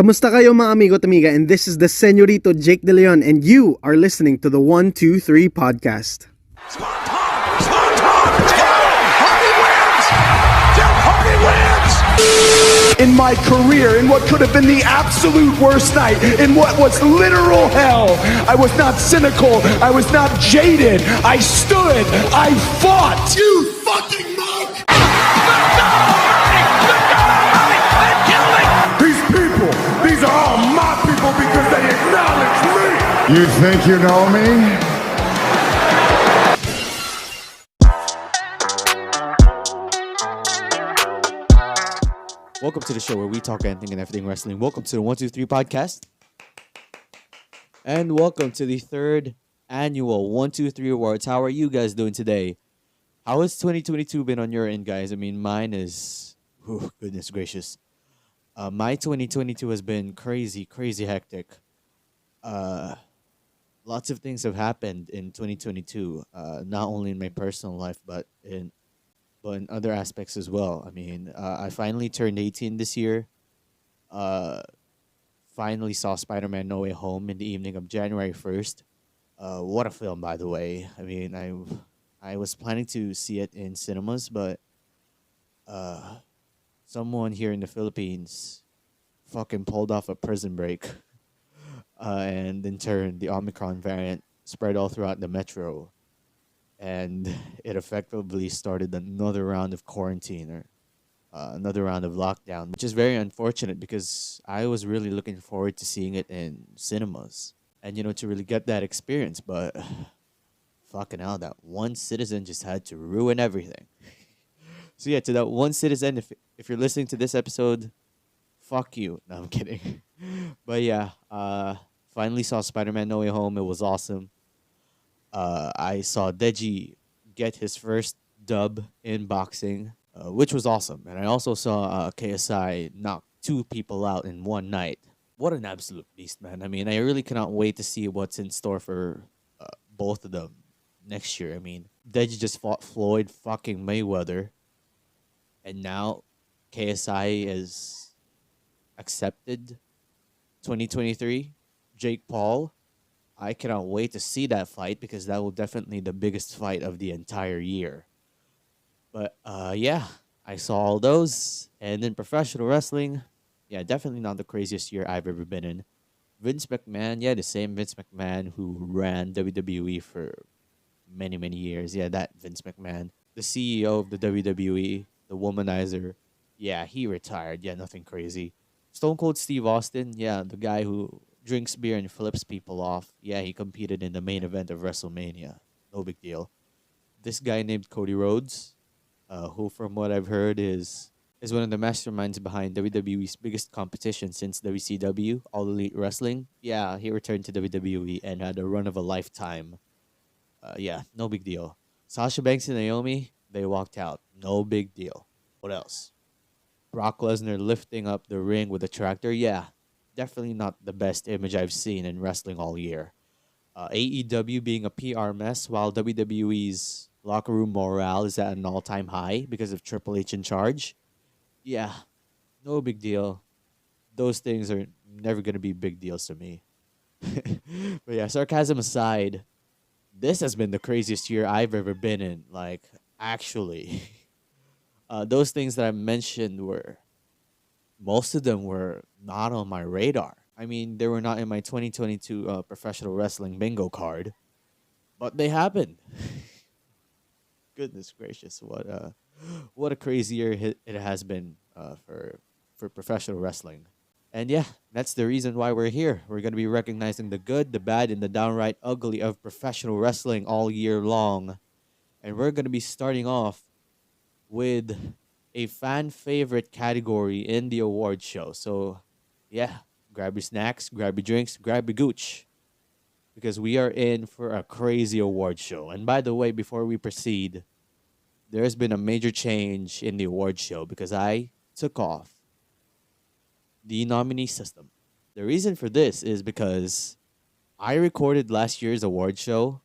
Kamusta kayo mga amigo at amiga, and this is the Señorito Jake De Leon, and you are listening to the 123 podcast. In my career, in what could have been the absolute worst night, in what was literal hell, I was not cynical, I was not jaded, I stood, I fought. You fucking mug! These people, these are all my people because they acknowledge me. You think you know me? Welcome to the show where we talk anything and everything wrestling. Welcome to the 123 podcast. And welcome to the third annual 123 Awards. How are you guys doing today? How has 2022 been on your end, guys? I mean, mine is... goodness gracious. My 2022 has been crazy hectic. Lots of things have happened in 2022. Not only in my personal life, but in other aspects as well. I mean, I finally turned 18 this year. Finally saw Spider-Man No Way Home in the evening of January 1st. What a film, by the way. I mean, I was planning to see it in cinemas, but someone here in the Philippines fucking pulled off a prison break. And in turn, the Omicron variant spread all throughout the metro. And it effectively started another round of quarantine or another round of lockdown, which is very unfortunate because I was really looking forward to seeing it in cinemas and, to really get that experience. But fucking hell, that one citizen just had to ruin everything. So yeah, to that one citizen, if you're listening to this episode, fuck you. No, I'm kidding. But yeah, finally saw Spider-Man No Way Home. It was awesome. I saw Deji get his first dub in boxing, which was awesome. And I also saw KSI knock two people out in one night. What an absolute beast, man. I mean, I really cannot wait to see what's in store for both of them next year. I mean, Deji just fought Floyd fucking Mayweather. And now KSI is accepted 2023. Jake Paul. I cannot wait to see that fight because that will definitely be the biggest fight of the entire year. But yeah, I saw all those. And in professional wrestling, yeah, definitely not the craziest year I've ever been in. Vince McMahon, yeah, the same Vince McMahon who ran WWE for many years. Yeah, that Vince McMahon. The CEO of the WWE, the womanizer. Yeah, he retired. Yeah, nothing crazy. Stone Cold Steve Austin, yeah, the guy who drinks beer and flips people off. Yeah, he competed in the main event of WrestleMania. No big deal. This guy named Cody Rhodes, who from what I've heard is one of the masterminds behind WWE's biggest competition since WCW, All Elite Wrestling. Yeah, he returned to WWE and had a run of a lifetime. Yeah, no big deal. Sasha Banks and Naomi, they walked out. No big deal. What else? Brock Lesnar lifting up the ring with a tractor. Yeah, definitely not the best image I've seen in wrestling all year. AEW being a PR mess while WWE's locker room morale is at an all-time high because of Triple H in charge. Yeah, no big deal. Those things are never going to be big deals to me. But yeah, sarcasm aside, this has been the craziest year I've ever been in. Like, actually. Those things that I mentioned most of them were not on my radar. I mean, they were not in my 2022 professional wrestling bingo card, but they happened. Goodness gracious, what a crazy year it has been for professional wrestling. And yeah, that's the reason why we're here. We're going to be recognizing the good, the bad, and the downright ugly of professional wrestling all year long. And we're going to be starting off with a fan favorite category in the award show. So, yeah, grab your snacks, grab your drinks, grab your gooch, because we are in for a crazy award show. And by the way, before we proceed, there's been a major change in the award show because I took off the nominee system. The reason for this is because I recorded last year's award show,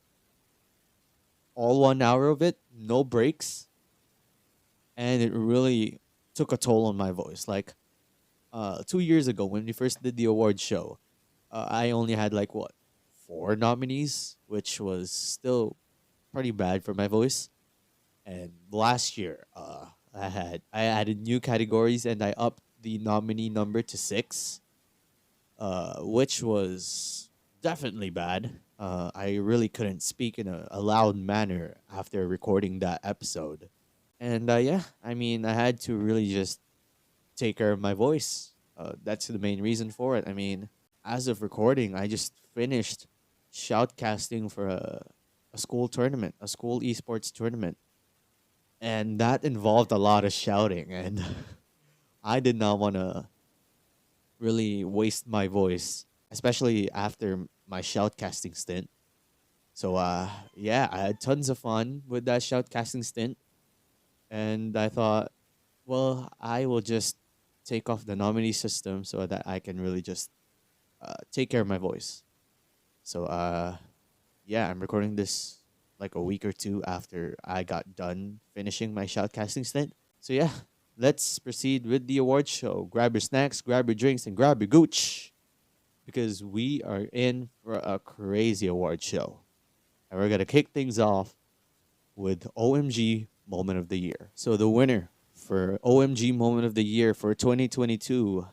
all 1 hour of it, no breaks. And it really took a toll on my voice. Like, 2 years ago when we first did the award show, I only had like what, 4 nominees, which was still pretty bad for my voice. And last year, I added new categories and I upped the nominee number to 6, which was definitely bad. I really couldn't speak in a loud manner after recording that episode. And yeah, I mean, I had to really just take care of my voice. That's the main reason for it. I mean, as of recording, I just finished shoutcasting for a school tournament, a school esports tournament. And that involved a lot of shouting. And I did not want to really waste my voice, especially after my shoutcasting stint. So yeah, I had tons of fun with that shoutcasting stint, and I thought, well, I will just take off the nominee system so that I can really just take care of my voice. So yeah, I'm recording this like a week or two after I got done finishing my shoutcasting stint. So yeah, let's proceed with the award show. Grab your snacks, grab your drinks, and grab your gooch, because we are in for a crazy award show. And we're gonna kick things off with OMG Moment of the Year. So the winner for OMG Moment of the Year for 2022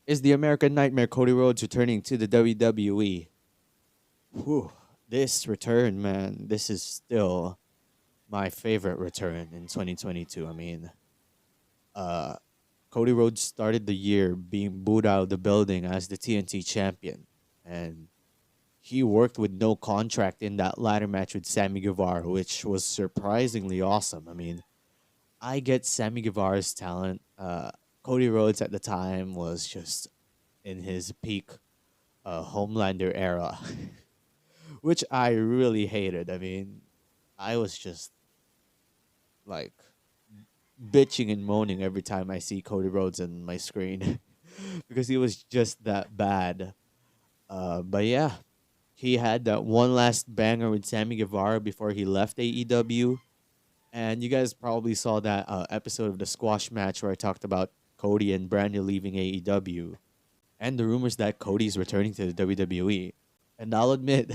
is the American Nightmare Cody Rhodes returning to the WWE. Whew, this return, man, this is still my favorite return in 2022. I mean, uh, Cody Rhodes started the year being booed out of the building as the TNT champion, and he worked with no contract in that ladder match with Sammy Guevara, which was surprisingly awesome. I mean, I get Sammy Guevara's talent. Cody Rhodes at the time was just in his peak Homelander era, which I really hated. I mean, I was just like bitching and moaning every time I see Cody Rhodes on my screen because he was just that bad. But yeah, he had that one last banger with Sammy Guevara before he left AEW. And you guys probably saw that episode of the squash match where I talked about Cody and Brandi leaving AEW and the rumors that Cody's returning to the WWE. And I'll admit,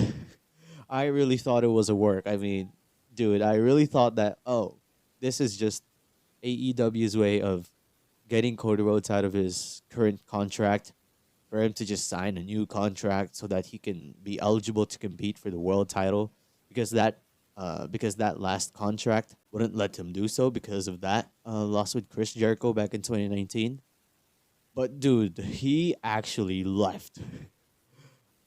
I really thought it was a work. I mean, dude, I really thought that, oh, this is just AEW's way of getting Cody Rhodes out of his current contract for him to just sign a new contract so that he can be eligible to compete for the world title, because that last contract wouldn't let him do so because of that loss with Chris Jericho back in 2019. But dude, he actually left.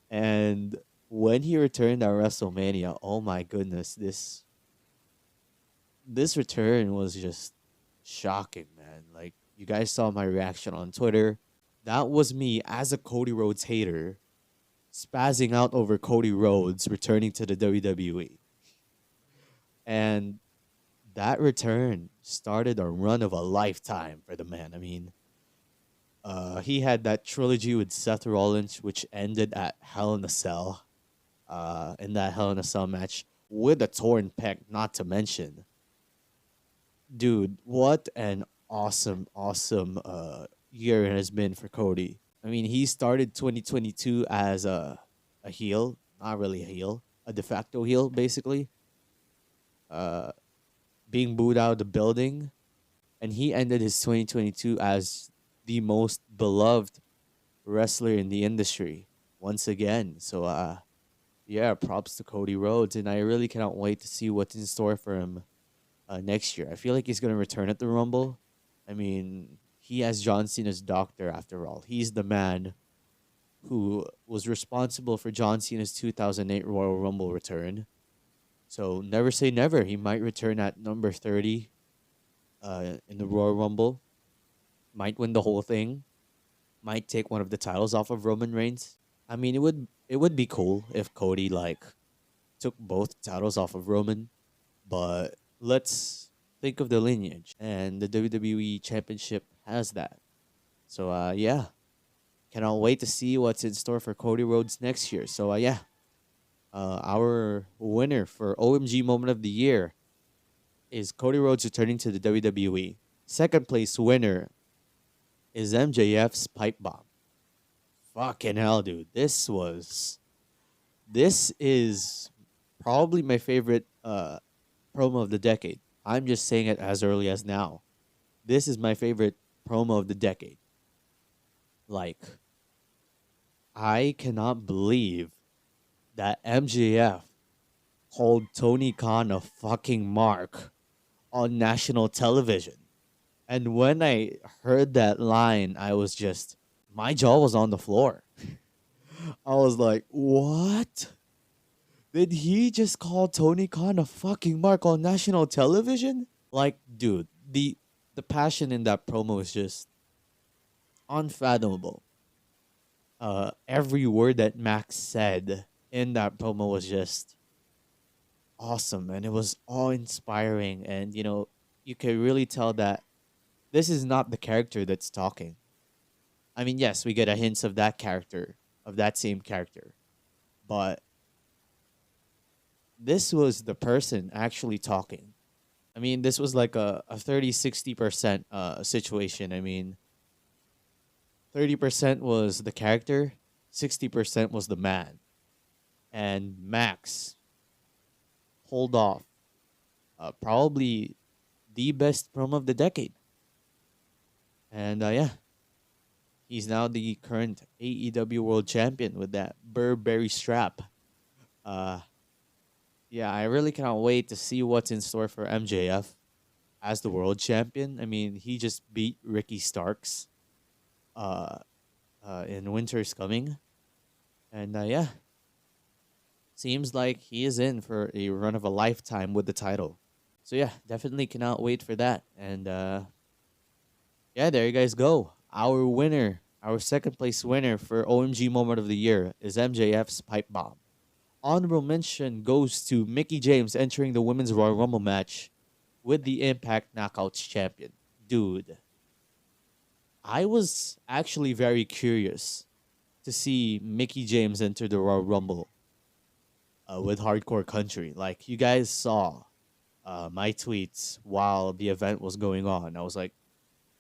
And when he returned at WrestleMania, oh my goodness, this return was just shocking, man. Like, you guys saw my reaction on Twitter. That was me as a Cody Rhodes hater spazzing out over Cody Rhodes returning to the WWE. And that return started a run of a lifetime for the man. I mean, he had that trilogy with Seth Rollins, which ended at Hell in a Cell. In that Hell in a Cell match with a torn pec, not to mention. Dude, what an awesome year it has been for Cody. I mean, he started 2022 as a heel, not really a heel, a de facto heel, basically. Being booed out of the building, and he ended his 2022 as the most beloved wrestler in the industry once again. So yeah, props to Cody Rhodes, and I really cannot wait to see what's in store for him next year. I feel like he's gonna return at the Rumble. I mean, he has John Cena's doctor after all. He's the man who was responsible for John Cena's 2008 Royal Rumble return. So never say never. He might return at number 30 in the Royal Rumble. Might win the whole thing. Might take one of the titles off of Roman Reigns. I mean, it would be cool if Cody like took both titles off of Roman, but let's think of the lineage, and the WWE Championship has that. So yeah, cannot wait to see what's in store for Cody Rhodes next year. So yeah, our winner for OMG Moment of the Year is Cody Rhodes returning to the WWE. Second place winner is MJF's pipe bomb. Fucking hell, dude. This is probably my favorite promo of the decade. I'm just saying it as early as now. This is my favorite promo of the decade. Like, I cannot believe that MJF called Tony Khan a fucking mark on national television. And when I heard that line, I was just, my jaw was on the floor. I was like, what? Did he just call Tony Khan a fucking mark on national television? Like, dude, the passion in that promo is just unfathomable. Every word that Max said in that promo was just awesome, and it was all inspiring. And you can really tell that this is not the character that's talking. I mean, yes, we get a hint of that character, of that same character, but this was the person actually talking. I mean, this was like a 30-60% situation. I mean, 30% was the character, 60% was the man. And Max pulled off probably the best promo of the decade. And yeah, he's now the current AEW World Champion with that Burberry strap. Yeah, I really cannot wait to see what's in store for MJF as the World Champion. I mean, he just beat Ricky Starks in Winter's Coming. And yeah, seems like he is in for a run of a lifetime with the title. So yeah, definitely cannot wait for that. And yeah, there you guys go. Our winner, our second place winner for OMG Moment of the Year is MJF's Pipe Bomb. Honorable mention goes to Mickie James entering the Women's Royal Rumble match with the Impact Knockouts champion. Dude, I was actually very curious to see Mickie James enter the Royal Rumble with Hardcore Country. Like, you guys saw my tweets while the event was going on. I was like,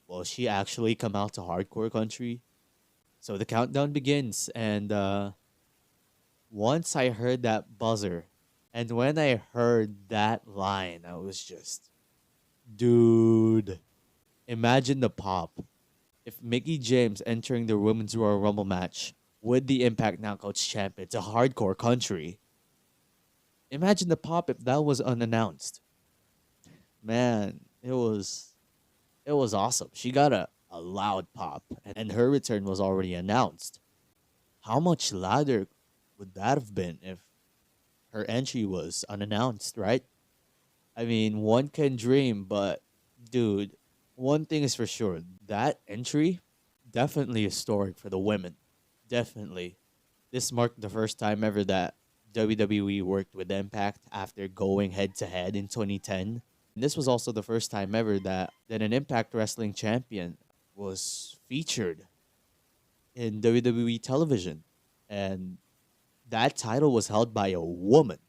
will she actually come out to Hardcore Country? So the countdown begins, and once I heard that buzzer, and when I heard that line, I was just, dude, imagine the pop. If Mickie James entering the Women's Royal Rumble match with the Impact Knockouts champion to Hardcore Country, imagine the pop if that was unannounced. Man, it was awesome. She got a loud pop, and her return was already announced. How much louder would that have been if her entry was unannounced, right? I mean, one can dream, but dude, one thing is for sure. That entry, definitely historic for the women. Definitely. This marked the first time ever that WWE worked with Impact after going head-to-head in 2010. And this was also the first time ever that an Impact Wrestling champion was featured in WWE television. And that title was held by a woman.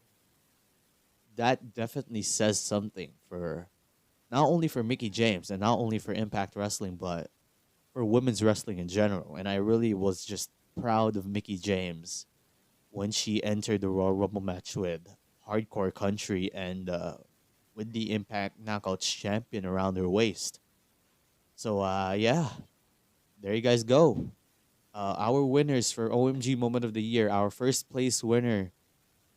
That definitely says something for not only for Mickie James and not only for Impact Wrestling, but for women's wrestling in general. And I really was just proud of Mickie James when she entered the Royal Rumble match with Hardcore Country and with the Impact Knockouts champion around her waist. So yeah, there you guys go. Our winners for OMG Moment of the Year. Our first place winner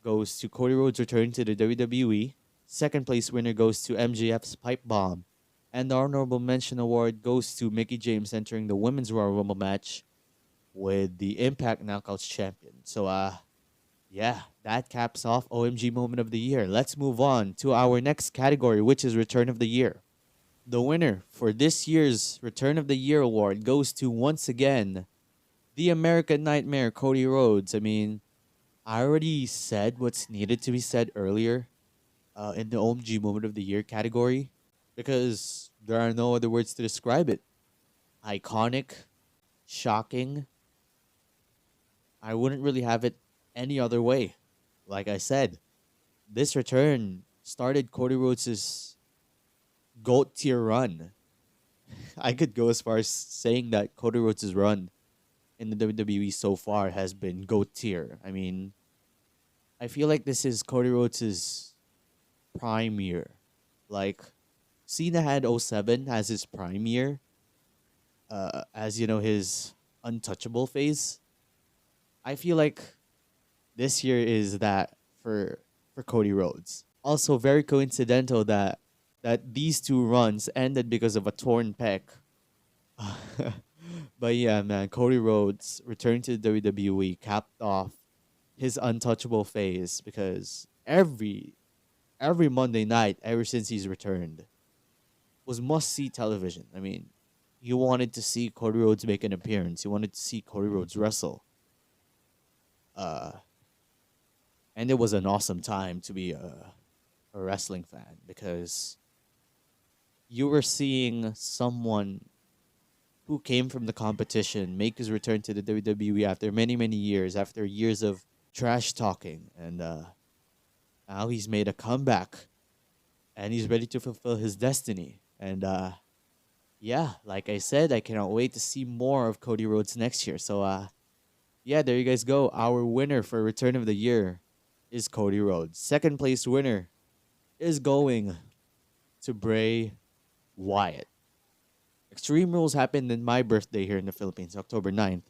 goes to Cody Rhodes' return to the WWE. Second place winner goes to MJF's Pipe Bomb. And the Honorable Mention Award goes to Mickie James entering the Women's Royal Rumble match with the Impact Knockouts champion. So, yeah, that caps off OMG Moment of the Year. Let's move on to our next category, which is Return of the Year. The winner for this year's Return of the Year award goes to, once again, the American Nightmare, Cody Rhodes. I mean, I already said what's needed to be said earlier in the OMG Moment of the Year category because there are no other words to describe it. Iconic, shocking. I wouldn't really have it any other way. Like I said, this return started Cody Rhodes' GOAT tier run. I could go as far as saying that Cody Rhodes' run in the WWE so far has been GOAT tier. I mean, I feel like this is Cody Rhodes' prime year. Like, Cena had '07 as his prime year, as you know, his untouchable phase. I feel like this year is that for Cody Rhodes. Also, very coincidental that these two runs ended because of a torn pec. But yeah, man, Cody Rhodes returned to the WWE, capped off his untouchable phase because every Monday night ever since he's returned was must see television. I mean, you wanted to see Cody Rhodes make an appearance. You wanted to see Cody Rhodes wrestle. Uh, and it was an awesome time to be a wrestling fan because you were seeing someone who came from the competition make his return to the WWE after many years, after years of trash talking, and now he's made a comeback and he's ready to fulfill his destiny. And yeah, like I said, I cannot wait to see more of Cody Rhodes next year. So yeah, there you guys go. Our winner for Return of the Year is Cody Rhodes. Second place winner is going to Bray Wyatt. Extreme Rules happened in my birthday here in the Philippines, October 9th.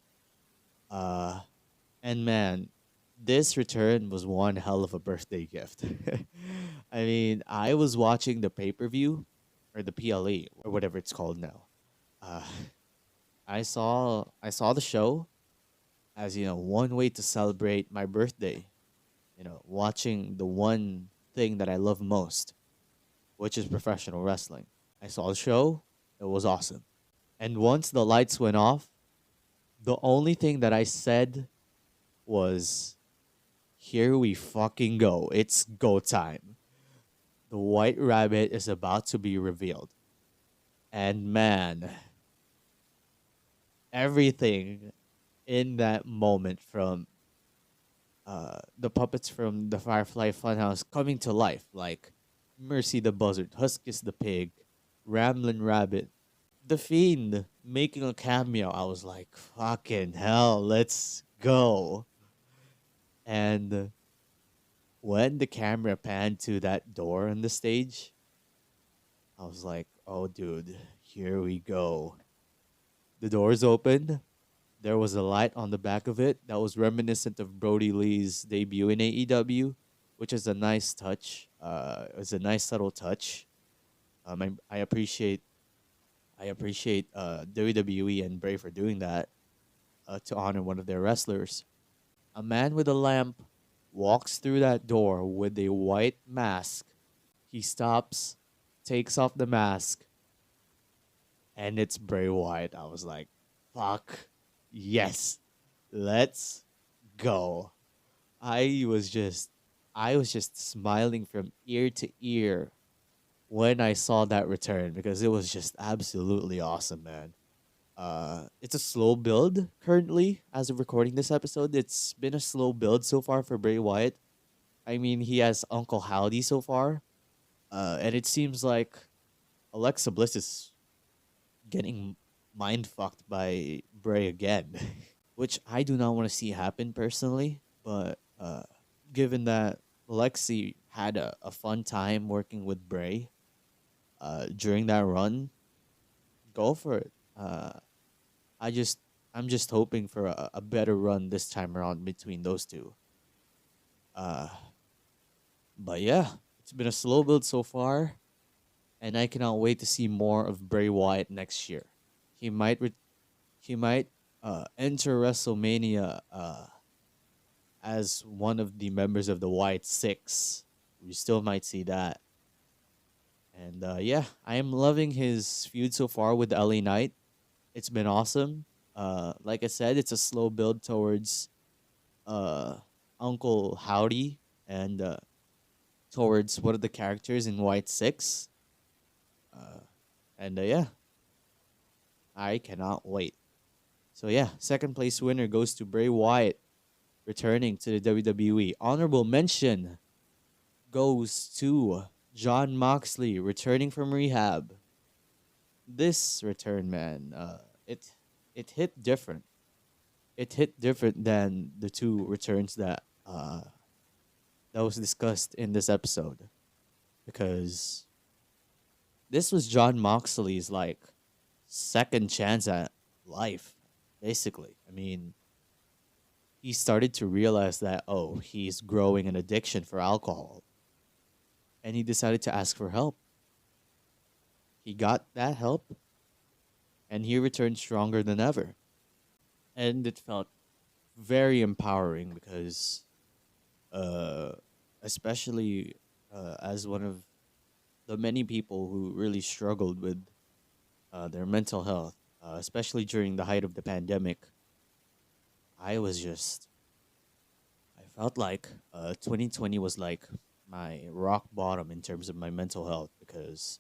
And man, this return was one hell of a birthday gift. I mean, I was watching the pay-per-view or the PLE or whatever it's called now. Uh, I saw the show as one way to celebrate my birthday. Watching the one thing that I love most, which is professional wrestling. I saw the show. It was awesome. And once the lights went off, the only thing that I said was, here we fucking go. It's go time. The White Rabbit is about to be revealed. And man, everything in that moment, from the puppets from the Firefly Funhouse coming to life, like Mercy the Buzzard, Huskus the Pig, Ramblin' Rabbit, The Fiend making a cameo. I was like, fucking hell, let's go. And when the camera panned to that door on the stage, I was like, oh, dude, here we go. The doors opened. There was a light on the back of it that was reminiscent of Brody Lee's debut in AEW, which is a nice touch. It was a nice subtle touch. I appreciate WWE and Bray for doing that to honor one of their wrestlers. A man with a lamp walks through that door with a white mask. He stops, takes off the mask, and it's Bray Wyatt. I was like, fuck, yes, let's go. I was just smiling from ear to ear when I saw that return because it was just absolutely awesome, man. It's a slow build currently as of recording this episode. It's been a slow build so far for Bray Wyatt. I mean, he has Uncle Howdy so far, and it seems like Alexa Bliss is getting mind fucked by Bray again, which I do not want to see happen personally. But given that Alexi had a fun time working with Bray during that run, go for it. I'm just hoping for a better run this time around between those two. But yeah, it's been a slow build so far, and I cannot wait to see more of Bray Wyatt next year. He might enter WrestleMania as one of the members of the Wyatt Six. We still might see that. And yeah, I am loving his feud so far with LA Knight. It's been awesome. Like I said, it's a slow build towards Uncle Howdy and towards one of the characters in White Six. And yeah, I cannot wait. So yeah, second place winner goes to Bray Wyatt, returning to the WWE. Honorable mention goes to John Moxley, returning from rehab. this return, man, it hit different. It hit different than the two returns that was discussed in this episode, because this was John Moxley's like second chance at life, basically. I mean, he started to realize that, oh, he's growing an addiction for alcohol, and he decided to ask for help. He got that help, and he returned stronger than ever. And it felt very empowering because, uh, especially as one of the many people who really struggled with their mental health, especially during the height of the pandemic, I was just, I felt like 2020 was like my rock bottom in terms of my mental health, because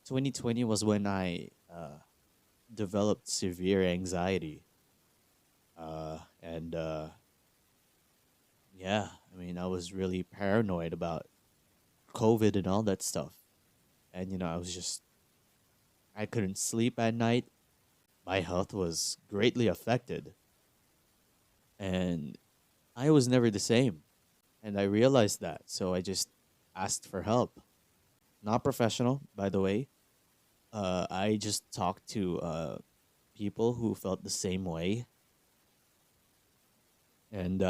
2020 was when I developed severe anxiety. And yeah, I mean, I was really paranoid about COVID and all that stuff. And, I was just, I couldn't sleep at night. My health was greatly affected. And I was never the same. And I realized that. So I just asked for help. Not professional, by the way. I just talked to people who felt the same way. And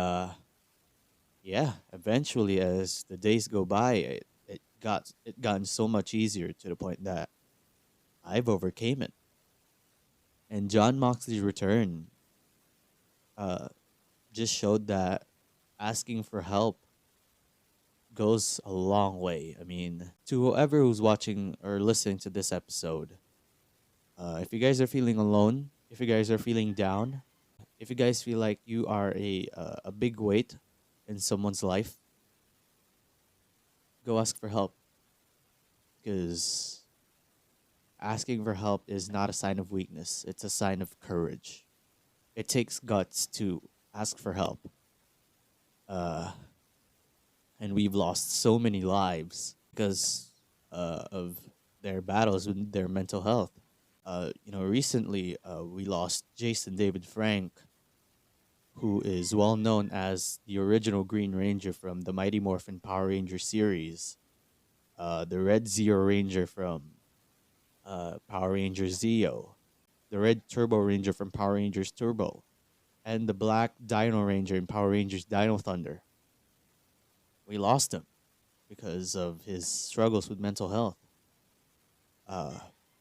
yeah, eventually, as the days go by, it gotten so much easier to the point that I've overcame it. And John Moxley's return uh, just showed that asking for help goes a long way. I mean, to whoever who's watching or listening to this episode, if you guys are feeling alone, if you guys are feeling down, if you guys feel like you are a big weight in someone's life, go ask for help, because asking for help is not a sign of weakness. It's a sign of courage. It takes guts to ask for help. Uh, and we've lost so many lives because of their battles with their mental health. Recently we lost Jason David Frank, who is well known as the original Green Ranger from the Mighty Morphin Power Ranger series, the Red Zeo Ranger from Power Rangers Zeo, the Red Turbo Ranger from Power Rangers Turbo, and the Black Dino Ranger in Power Rangers Dino Thunder. We lost him because of his struggles with mental health.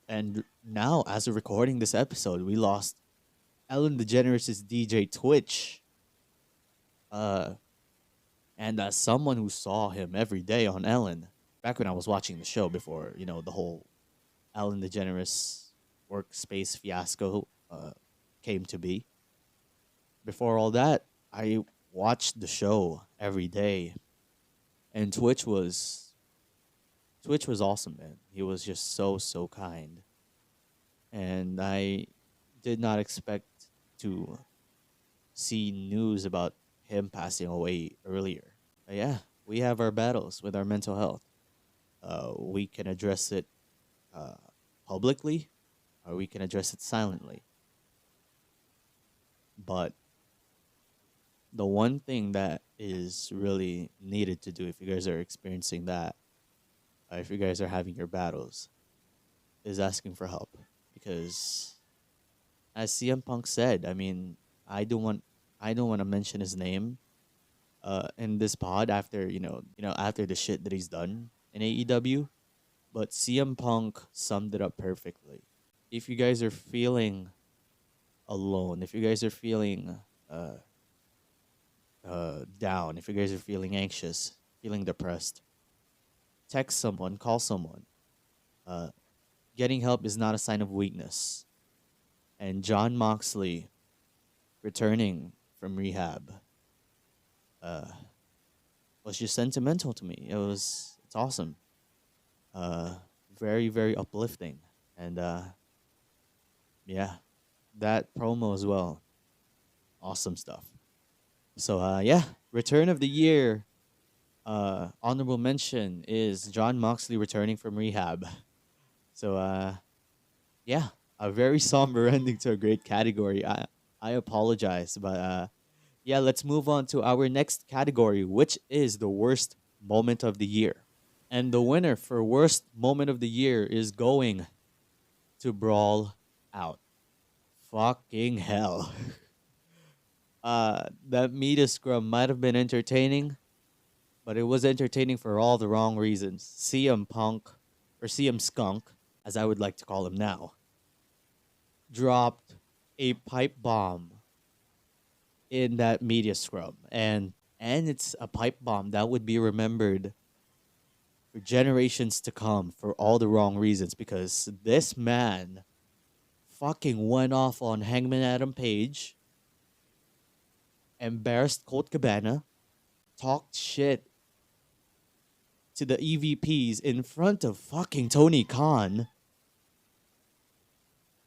And now, as of recording this episode, we lost Ellen DeGeneres' DJ Twitch. And as someone who saw him every day on Ellen, back when I was watching the show before, the whole Ellen DeGeneres workspace fiasco came to be. Before all that, I watched the show every day, and Twitch was awesome, man. He was just so kind, and I did not expect to see news about him passing away earlier. But yeah, we have our battles with our mental health. We can address it uh, publicly, or we can address it silently. But the one thing that is really needed to do, if you guys are experiencing that, if you guys are having your battles, is asking for help. Because as CM Punk said, I mean, I don't want to mention his name in this pod after, after the shit that he's done in AEW, but CM Punk summed it up perfectly. If you guys are feeling alone, if you guys are feeling down, if you guys are feeling anxious, feeling depressed, text someone, call someone. Uh, Getting help is not a sign of weakness. And John Moxley returning from rehab uh, was just sentimental to me. It's awesome. Very, very uplifting. And yeah, that promo as well. Awesome stuff. So yeah, return of the year. Honorable mention is John Moxley returning from rehab. So yeah, a very somber ending to a great category. I apologize, but yeah, let's move on to our next category, which is the worst moment of the year. And the winner for worst moment of the year is going to Brawl Out. Fucking hell. That media scrum might have been entertaining, but it was entertaining for all the wrong reasons. CM Punk, or CM Skunk, as I would like to call him now, dropped a pipe bomb in that media scrum. And it's a pipe bomb that would be remembered for generations to come for all the wrong reasons, because this man fucking went off on Hangman Adam Page, embarrassed Colt Cabana, talked shit to the EVPs in front of fucking Tony Khan.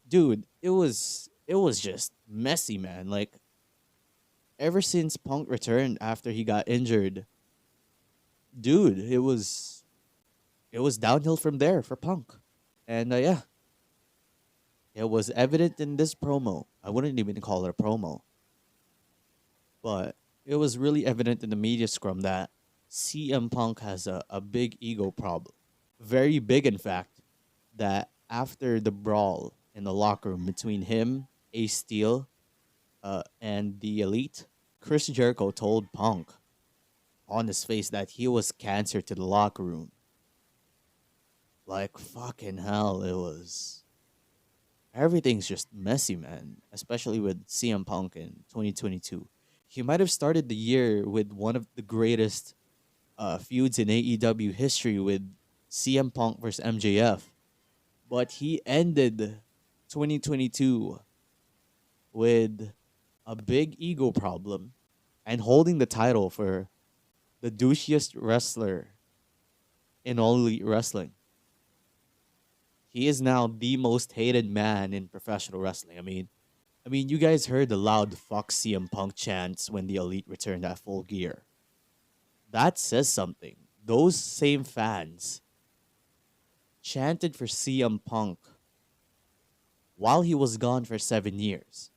Dude, it was just messy, man. Like, ever since Punk returned after he got injured, dude, it was downhill from there for Punk. And yeah, it was evident in this promo. I wouldn't even call it a promo, but it was really evident in the media scrum that CM Punk has a big ego problem. Very big, in fact, that after the brawl in the locker room between him, Ace Steel, and the Elite, Chris Jericho told Punk on his face that he was cancer to the locker room. Like, fucking hell, it was. Everything's just messy, man. Especially with CM Punk in 2022. He might have started the year with one of the greatest feuds in AEW history with CM Punk versus MJF. But he ended 2022 with a big ego problem and holding the title for the douchiest wrestler in All Elite Wrestling. He is now the most hated man in professional wrestling. I mean, you guys heard the loud "fuck CM Punk" chants when the Elite returned at Full Gear. That says something. Those same fans chanted for CM Punk while he was gone for 7 years.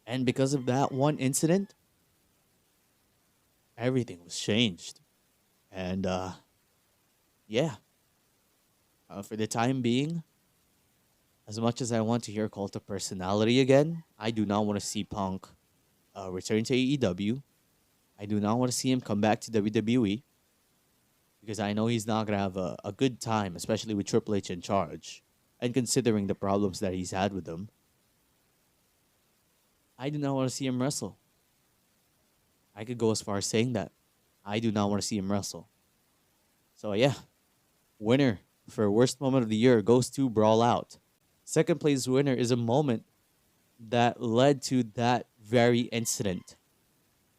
And because of that one incident, everything was changed. And yeah, for the time being, as much as I want to hear Cult of Personality again, I do not want to see Punk return to AEW. I do not want to see him come back to WWE, because I know he's not going to have a good time, especially with Triple H in charge. And considering the problems that he's had with them, I do not want to see him wrestle. I could go as far as saying that. I do not want to see him wrestle. So yeah, winner for worst moment of the year goes to Brawl Out. Second place winner is a moment that led to that very incident,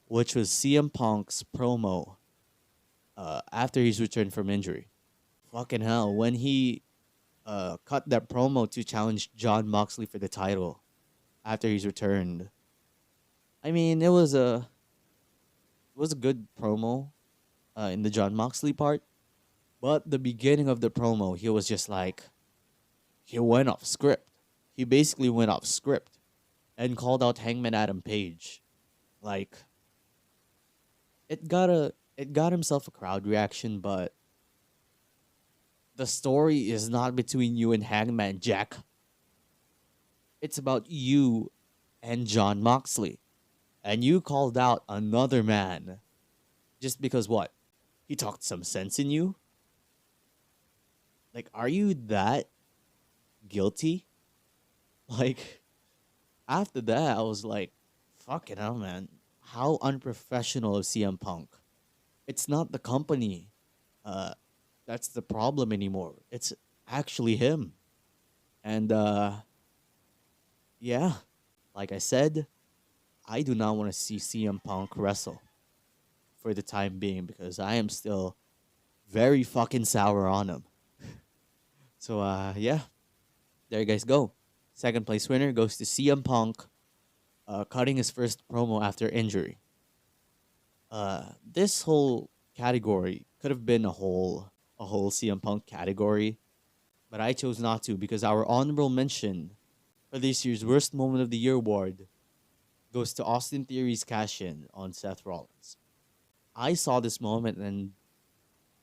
which was CM Punk's promo after his return from injury. Fucking hell, when he cut that promo to challenge John Moxley for the title after he's returned. I mean, it was a good promo in the John Moxley part, but the beginning of the promo, he was just like, he went off script. He basically went off script and called out Hangman Adam Page. Like, it got himself a crowd reaction, but the story is not between you and Hangman Jack. It's about you and John Moxley. And you called out another man just because what? He talked some sense in you? Like, are you that guilty? Like, after that, I was like, fucking hell, man. How unprofessional of CM Punk. It's not the company that's the problem anymore. It's actually him. And yeah, like I said, I do not want to see CM Punk wrestle for the time being, because I am still very fucking sour on him. So yeah, there you guys go. Second place winner goes to CM Punk, cutting his first promo after injury. This whole category could have been a whole CM Punk category, but I chose not to because our honorable mention for this year's Worst Moment of the Year award goes to Austin Theory's cash-in on Seth Rollins. I saw this moment and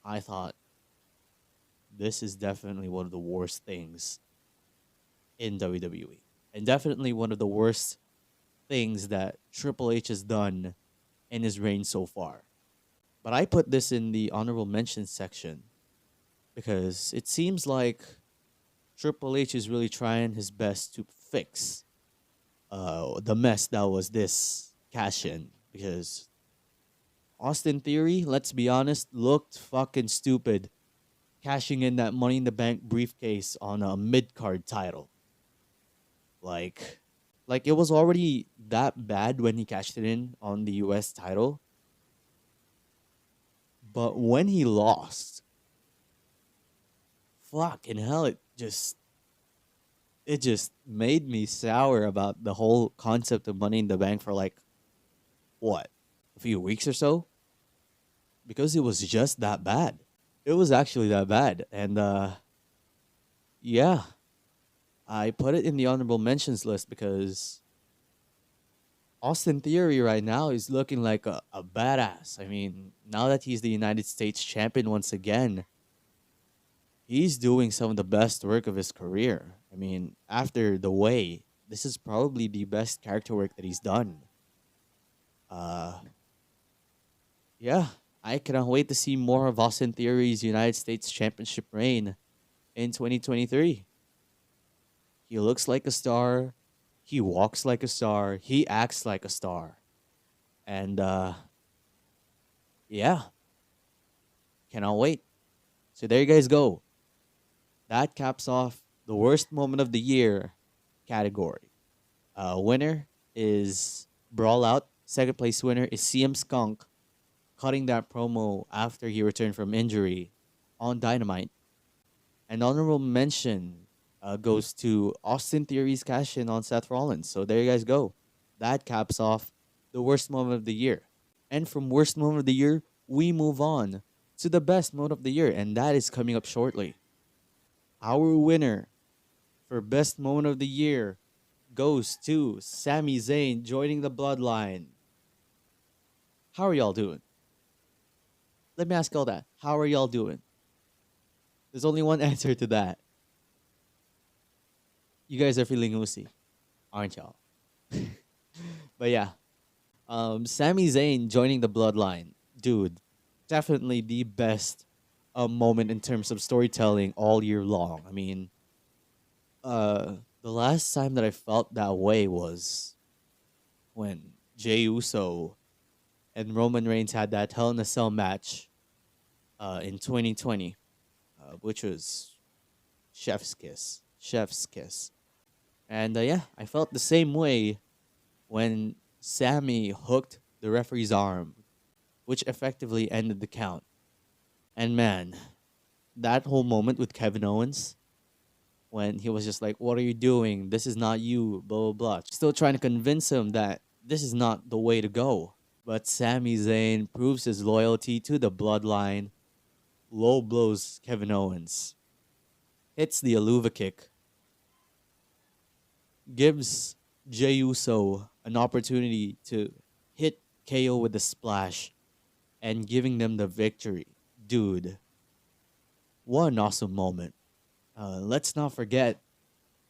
I thought, this is definitely one of the worst things in WWE. And definitely one of the worst things that Triple H has done in his reign so far. But I put this in the honorable mentions section because it seems like Triple H is really trying his best to fix the mess that was this cash-in. Because Austin Theory, let's be honest, looked fucking stupid cashing in that Money in the Bank briefcase on a mid-card title. Like it was already that bad when he cashed it in on the US title. But when he lost, fucking hell, it just made me sour about the whole concept of Money in the Bank for like what, a few weeks or so? Because it was just that bad. It was actually that bad. And yeah, I put it in the honorable mentions list because Austin Theory right now is looking like a badass. I mean, now that he's the United States champion once again, he's doing some of the best work of his career. I mean, after The Way, this is probably the best character work that he's done. Yeah, I cannot wait to see more of Austin Theory's United States Championship reign in 2023. He looks like a star. He walks like a star. He acts like a star. And yeah, cannot wait. So there you guys go. That caps off the worst moment of the year category. Winner is Brawl Out. Second place winner is CM Skunk cutting that promo after he returned from injury on Dynamite. And honorable mention goes to Austin Theory's cash-in on Seth Rollins. So there you guys go. That caps off the worst moment of the year. And from worst moment of the year, we move on to the best moment of the year. And that is coming up shortly. Our winner for best moment of the year goes to Sami Zayn joining the Bloodline. How are y'all doing? Let me ask y'all that. How are y'all doing? There's only one answer to that. You guys are feeling oozy, aren't y'all? But yeah, Sami Zayn joining the Bloodline. Dude, definitely the best moment in terms of storytelling all year long. I mean, the last time that I felt that way was when Jey Uso and Roman Reigns had that Hell in a Cell match in 2020, which was chef's kiss. Chef's kiss. And yeah, I felt the same way when Sammy hooked the referee's arm, which effectively ended the count. And man, that whole moment with Kevin Owens, when he was just like, "What are you doing? This is not you, blah, blah, blah." Still trying to convince him that this is not the way to go. But Sami Zayn proves his loyalty to the Bloodline, low blows Kevin Owens, hits the Aluva kick, gives Jey Uso an opportunity to hit KO with a splash, and giving them the victory. Dude, what an awesome moment. Let's not forget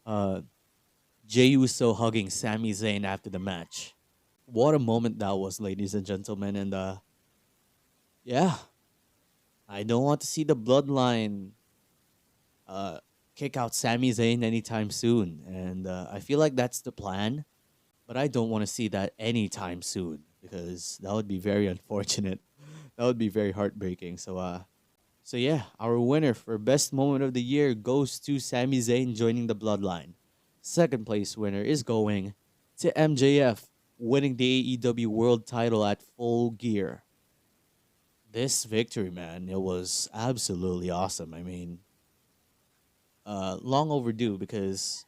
Jey Uso hugging Sami Zayn after the match. What a moment that was, ladies and gentlemen. And yeah, I don't want to see the Bloodline kick out Sami Zayn anytime soon. And I feel like that's the plan. But I don't want to see that anytime soon because that would be very unfortunate. That would be very heartbreaking. So yeah, our winner for best moment of the year goes to Sami Zayn joining the Bloodline. Second place winner is going to MJF winning the AEW World title at Full Gear. This victory, man, it was absolutely awesome. I mean, long overdue because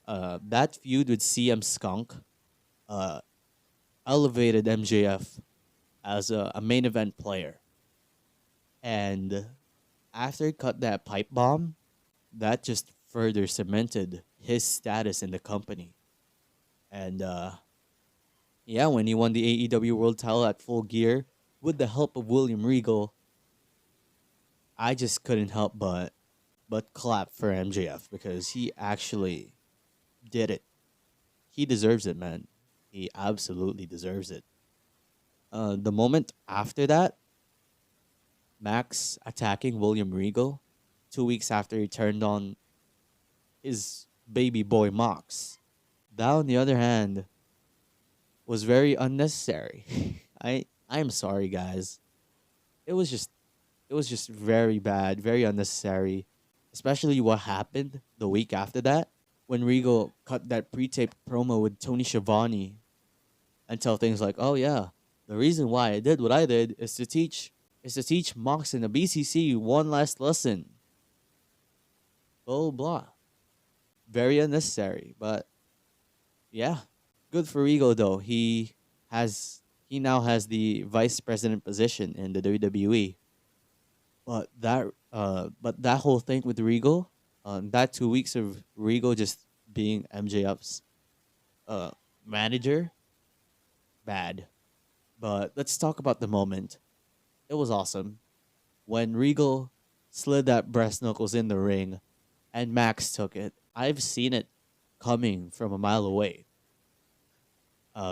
that feud with CM Skunk elevated MJF as a main event player. And after he cut that pipe bomb, that just further cemented his status in the company. And yeah, when he won the AEW World Title at Full Gear with the help of William Regal, I just couldn't help but clap for MJF because he actually did it. He deserves it, man. He absolutely deserves it. The moment after that, Max attacking William Regal, 2 weeks after he turned on his baby boy Mox. That, on the other hand, was very unnecessary. I'm sorry, guys. It was just very bad, very unnecessary. Especially what happened the week after that when Regal cut that pre-taped promo with Tony Schiavone and tell things like, "Oh yeah, the reason why I did what I did is to teach Mox and the BCC one last lesson." Blah blah. Very unnecessary, but yeah, good for Regal though. He now has the vice president position in the WWE. But that whole thing with Regal, that 2 weeks of Regal just being MJF's uh manager, bad. But let's talk about the moment. It was awesome when Regal slid that breast knuckles in the ring, and Max took it. I've seen it coming from a mile away.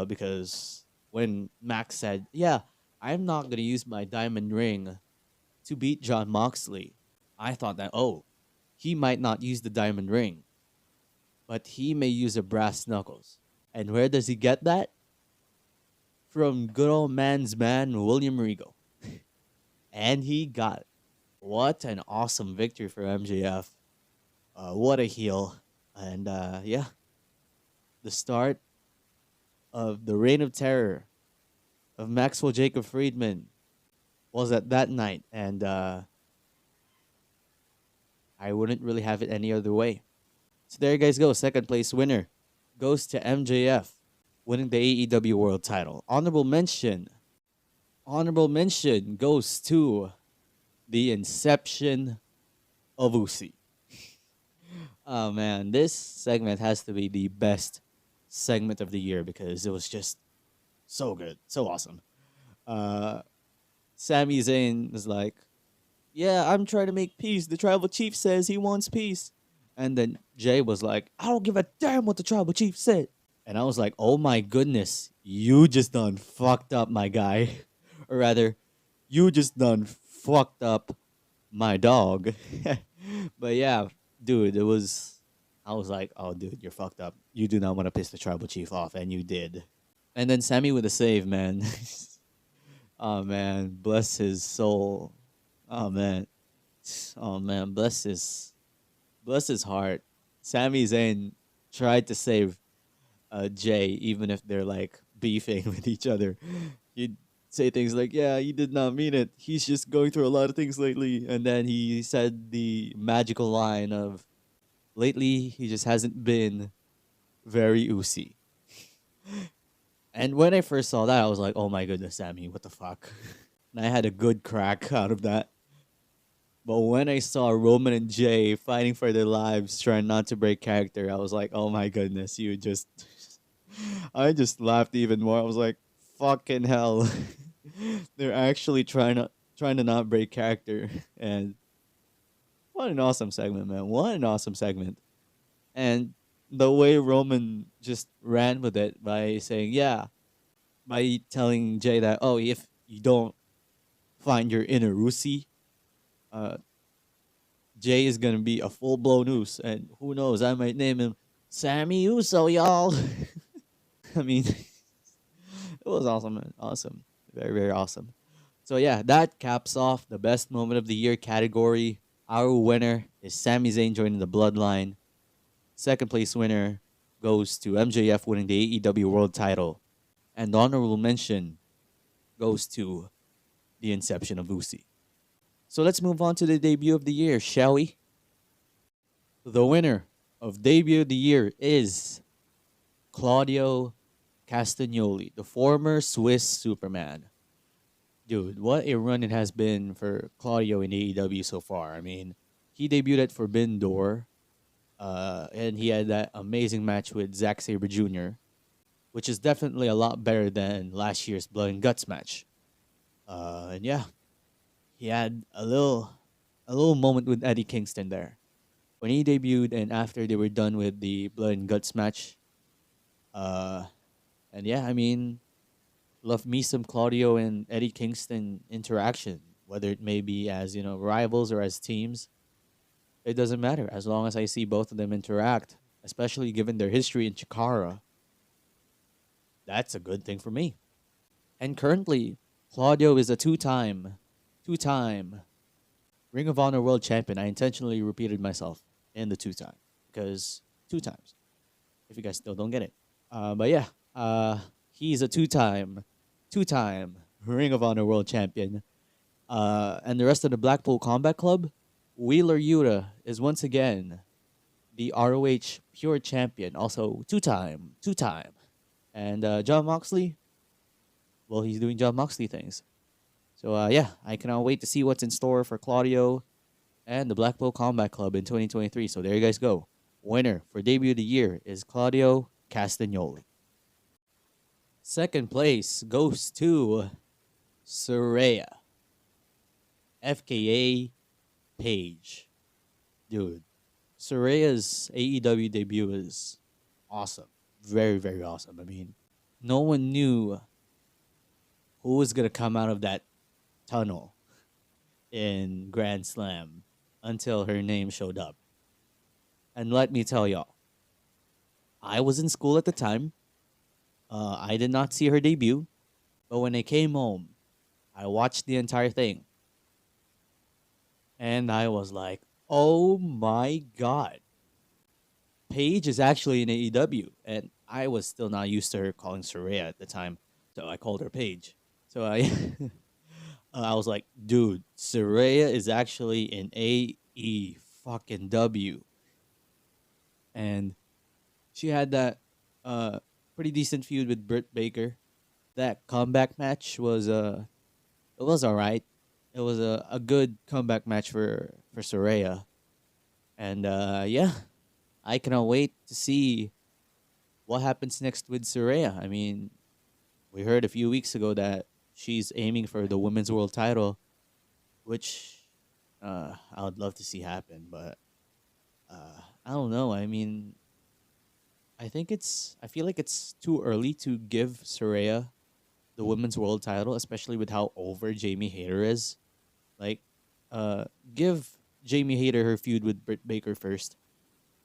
Because when Max said, "Yeah, I'm not gonna use my diamond ring to beat John Moxley," I thought that, oh, he might not use the diamond ring, but he may use a brass knuckles. And where does he get that? From good old man's man, William Regal. And he got it. What an awesome victory for MJF. What a heel. And yeah, the start of the reign of terror of Maxwell Jacob Friedman was at that night. And I wouldn't really have it any other way. So there you guys go. Second place winner goes to MJF, winning the AEW World Title. Honorable mention goes to the inception of Usi. Oh man, this segment has to be the best segment of the year because it was just so good, so awesome. Sami Zayn was like, "Yeah, I'm trying to make peace. The tribal chief says he wants peace." And then Jay was like, "I don't give a damn what the tribal chief said." And I was like, "Oh my goodness, you just done fucked up, my guy." Or rather, you just done fucked up my dog. But yeah, dude, I was like, "Oh, dude, you're fucked up. You do not want to piss the tribal chief off," and you did. And then Sammy with a save, man. Oh man, bless his soul. Oh man, bless his heart. Sami Zayn tried to save Jay, even if they're like beefing with each other. He'd say things like, "Yeah, he did not mean it. He's just going through a lot of things lately." And then he said the magical line of, "Lately, he just hasn't been very oozy." And when I first saw that, I was like, "Oh my goodness, Sammy, what the fuck?" And I had a good crack out of that. But when I saw Roman and Jay fighting for their lives, trying not to break character, I was like, "Oh my goodness, you just..." I just laughed even more. I was like, "Fucking hell." They're actually trying to not break character. And what an awesome segment, man. What an awesome segment. And the way Roman just ran with it by saying, yeah, by telling Jay that, "Oh, if you don't find your inner Rusi, uh, Jay is going to be a full-blown Uso. And who knows, I might name him Sammy Uso, y'all." I mean, it was awesome, man. Awesome. Very, very awesome. So yeah, that caps off the best moment of the year category. Our winner is Sami Zayn joining the Bloodline. Second place winner goes to MJF winning the AEW World Title. And the honorable mention goes to the inception of Usi. So let's move on to the debut of the year, shall we? The winner of debut of the year is Claudio Castagnoli, the former Swiss Superman. Dude, what a run it has been for Claudio in AEW so far. I mean, he debuted at Forbidden Door, and he had that amazing match with Zack Sabre Jr., which is definitely a lot better than last year's Blood and Guts match. And yeah, he had a little moment with Eddie Kingston there when he debuted, and after they were done with the Blood and Guts match. Uh, and yeah, I mean, love me some Claudio and Eddie Kingston interaction, whether it may be as rivals or as teams. It doesn't matter as long as I see both of them interact, especially given their history in Chikara. That's a good thing for me. And currently, Claudio is a two-time Ring of Honor World Champion. I intentionally repeated myself in the two-time because two times. If you guys still don't get it, but yeah, he's a two-time Ring of Honor World Champion. And the rest of the Blackpool Combat Club, Wheeler Yuta is once again the ROH Pure Champion, also two-time. And John Moxley, well, he's doing John Moxley things. So yeah, I cannot wait to see what's in store for Claudio and the Blackpool Combat Club in 2023. So there you guys go. Winner for debut of the year is Claudio Castagnoli. Second place goes to Saraya, FKA Page. Dude, Saraya's AEW debut is awesome. Very, very awesome. I mean, no one knew who was going to come out of that tunnel in Grand Slam until her name showed up. And let me tell y'all, I was in school at the time. I did not see her debut. But when I came home, I watched the entire thing. And I was like, oh my God. Paige is actually in AEW. And I was still not used to her calling Saraya at the time. So I called her Paige. So I was like, dude, Saraya is actually in AE fucking W. And she had that pretty decent feud with Britt Baker. That comeback match was it was alright. It was a good comeback match for Saraya. And yeah, I cannot wait to see what happens next with Saraya. I mean, we heard a few weeks ago that she's aiming for the women's world title, which I would love to see happen, but I don't know. I mean, I feel like it's too early to give Saraya the women's world title, especially with how over Jamie Hayter is. Like, give Jamie Hayter her feud with Britt Baker first,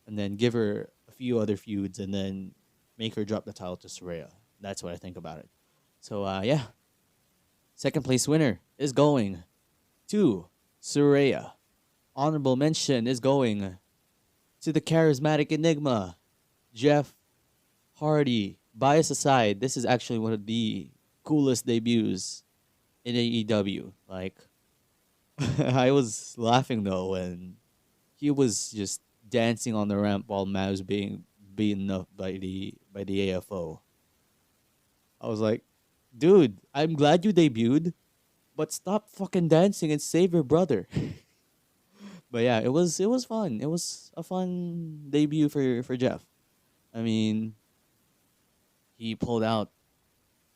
and then give her a few other feuds, and then make her drop the title to Saraya. That's what I think about it. So yeah, second place winner is going to Saraya. Honorable mention is going to the charismatic enigma, Jeff Hardy. Bias aside, this is actually one of the coolest debuts in AEW. Like, I was laughing though when he was just dancing on the ramp while Matt was being beaten up by the AFO. I was like, dude, I'm glad you debuted, but stop fucking dancing and save your brother. But yeah, it was fun. It was a fun debut for Jeff. I mean, he pulled out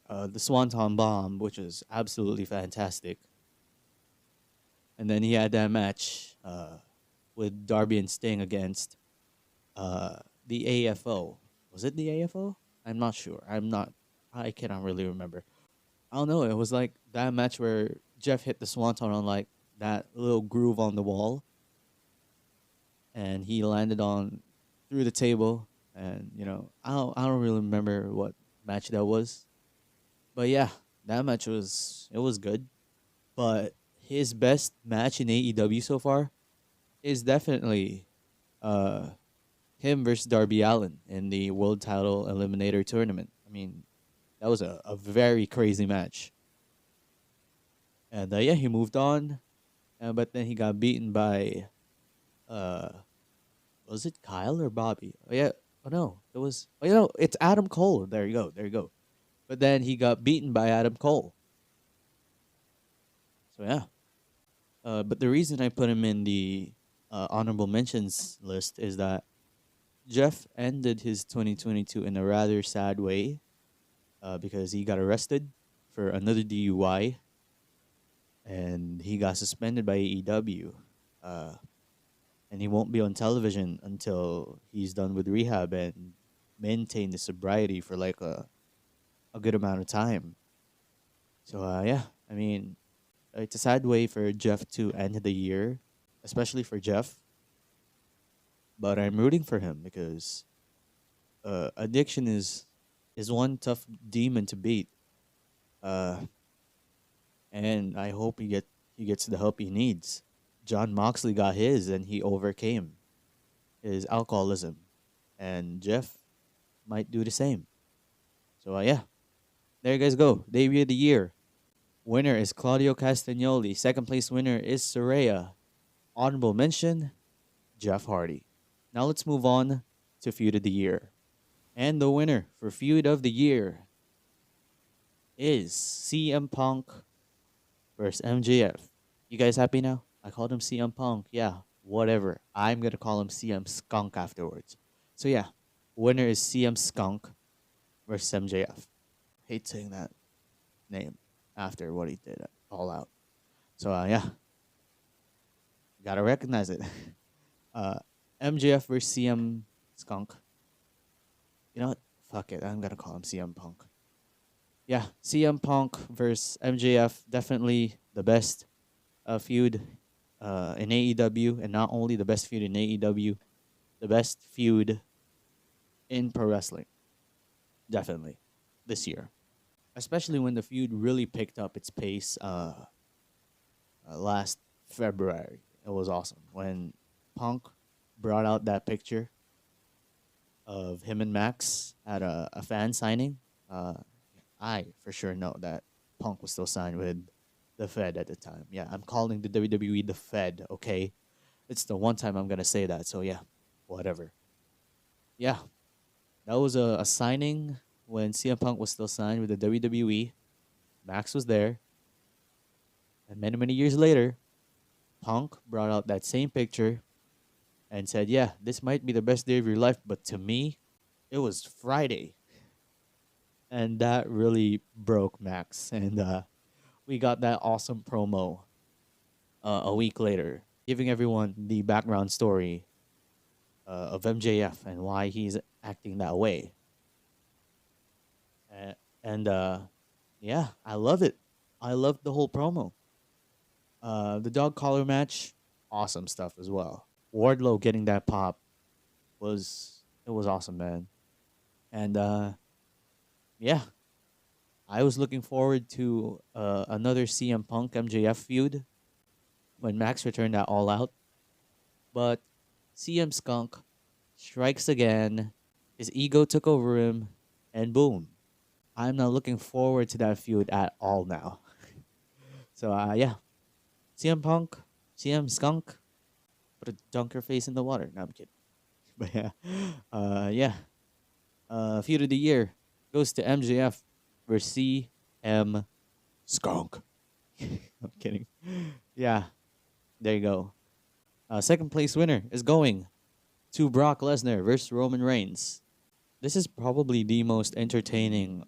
the Swanton Bomb, which is absolutely fantastic. And then he had that match with Darby and Sting against the AFO. Was it the AFO? I'm not sure. I cannot really remember. I don't know. It was like that match where Jeff hit the Swanton on like that little groove on the wall. And he landed on through the table. And, I don't really remember what match that was. But yeah, that match was good. But his best match in AEW so far is definitely him versus Darby Allin in the World Title Eliminator Tournament. I mean, that was a very crazy match. And yeah, he moved on. But then he got beaten by, was it Kyle or Bobby? Oh, yeah. Oh, no. It was, it's Adam Cole. There you go. But then he got beaten by Adam Cole. So yeah. But the reason I put him in the honorable mentions list is that Jeff ended his 2022 in a rather sad way because he got arrested for another DUI and he got suspended by AEW. Uh, and he won't be on television until he's done with rehab and maintain the sobriety for like a good amount of time. So yeah, I mean, it's a sad way for Jeff to end the year, especially for Jeff. But I'm rooting for him because addiction is one tough demon to beat. Uh, and I hope he gets the help he needs. John Moxley got his, and he overcame his alcoholism, and Jeff might do the same. So yeah, there you guys go. Debut of the year. Winner is Claudio Castagnoli. Second place winner is Soraya. Honorable mention, Jeff Hardy. Now let's move on to Feud of the Year. And the winner for Feud of the Year is CM Punk versus MJF. You guys happy now? I called him CM Punk. Yeah, whatever. I'm going to call him CM Skunk afterwards. So yeah, winner is CM Skunk versus MJF. Hate saying that name after what he did at All Out. So yeah, gotta recognize it. MJF versus CM Skunk. You know what? Fuck it. I'm gonna call him CM Punk. Yeah, CM Punk versus MJF, definitely the best feud in AEW, and not only the best feud in AEW, the best feud in pro wrestling. Definitely this year, especially when the feud really picked up its pace last February. It was awesome when Punk brought out that picture of him and Max at a fan signing. I for sure know that Punk was still signed with the Fed at the time. Yeah, I'm calling the WWE the Fed, okay? It's the one time I'm going to say that. So yeah, whatever. Yeah, that was a signing when CM Punk was still signed with the WWE. Max was there. And many, many years later, Punk brought out that same picture and said, yeah, this might be the best day of your life, but to me, it was Friday. And that really broke Max. And we got that awesome promo a week later, giving everyone the background story of MJF and why he's acting that way. And yeah, I love it. I love the whole promo. The dog collar match, awesome stuff as well. Wardlow getting that pop was awesome, man. And yeah, I was looking forward to another CM Punk MJF feud when Max returned at All Out. But CM Skunk strikes again. His ego took over him, and boom. I'm not looking forward to that feud at all now. So yeah, CM Punk, CM Skunk, put a dunker face in the water. No, I'm kidding. But yeah, feud of the year goes to MJF versus CM Skunk. I'm kidding. Yeah, there you go. Second place winner is going to Brock Lesnar versus Roman Reigns. This is probably the most entertaining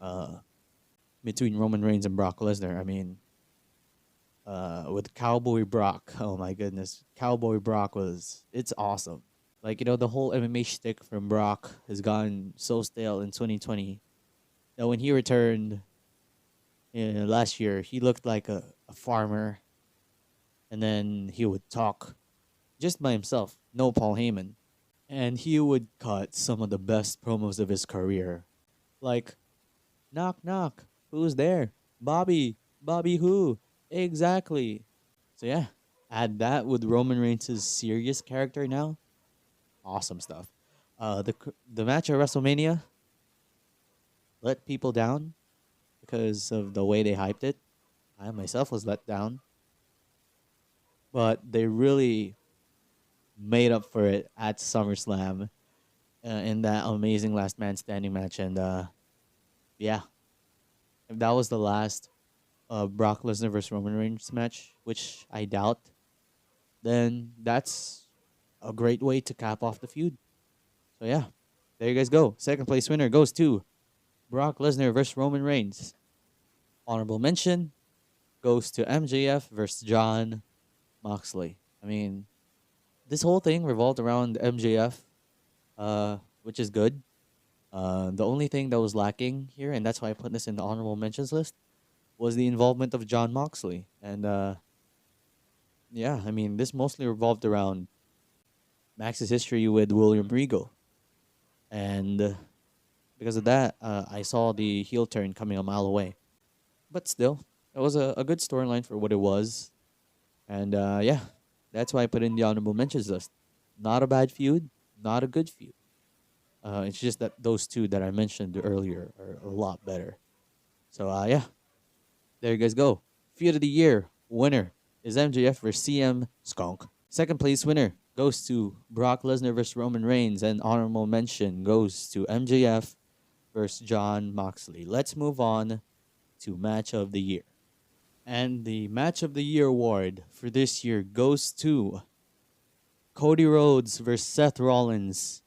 between Roman Reigns and Brock Lesnar. I mean, with Cowboy Brock, oh my goodness, Cowboy Brock it's awesome. Like, you know, the whole MMA shtick from Brock has gotten so stale in 2020 that when he returned last year, he looked like a farmer. And then he would talk just by himself, no Paul Heyman. And he would cut some of the best promos of his career. Like, knock, knock, who's there? Bobby. Bobby who? Exactly. So yeah, add that with Roman Reigns' serious character now. Awesome stuff. The match at WrestleMania let people down because of the way they hyped it. I myself was let down. But they really made up for it at SummerSlam in that amazing last man standing match. And yeah, if that was the last Brock Lesnar versus Roman Reigns match, which I doubt, then that's a great way to cap off the feud. So yeah, there you guys go. Second place winner goes to Brock Lesnar versus Roman Reigns. Honorable mention goes to MJF versus John Moxley. I mean, this whole thing revolved around MJF, which is good. The only thing that was lacking here, and that's why I put this in the honorable mentions list, was the involvement of John Moxley. And yeah, I mean, this mostly revolved around Max's history with William Regal. And because of that, I saw the heel turn coming a mile away. But still, it was a good storyline for what it was. And yeah, that's why I put in the honorable mentions list. Not a bad feud, not a good feud. It's just that those two that I mentioned earlier are a lot better. So yeah, there you guys go. Feud of the year winner is MJF versus CM Skunk. Second place winner goes to Brock Lesnar versus Roman Reigns, and honorable mention goes to MJF versus John Moxley. Let's move on to match of the year. And the match of the year award for this year goes to Cody Rhodes versus Seth Rollins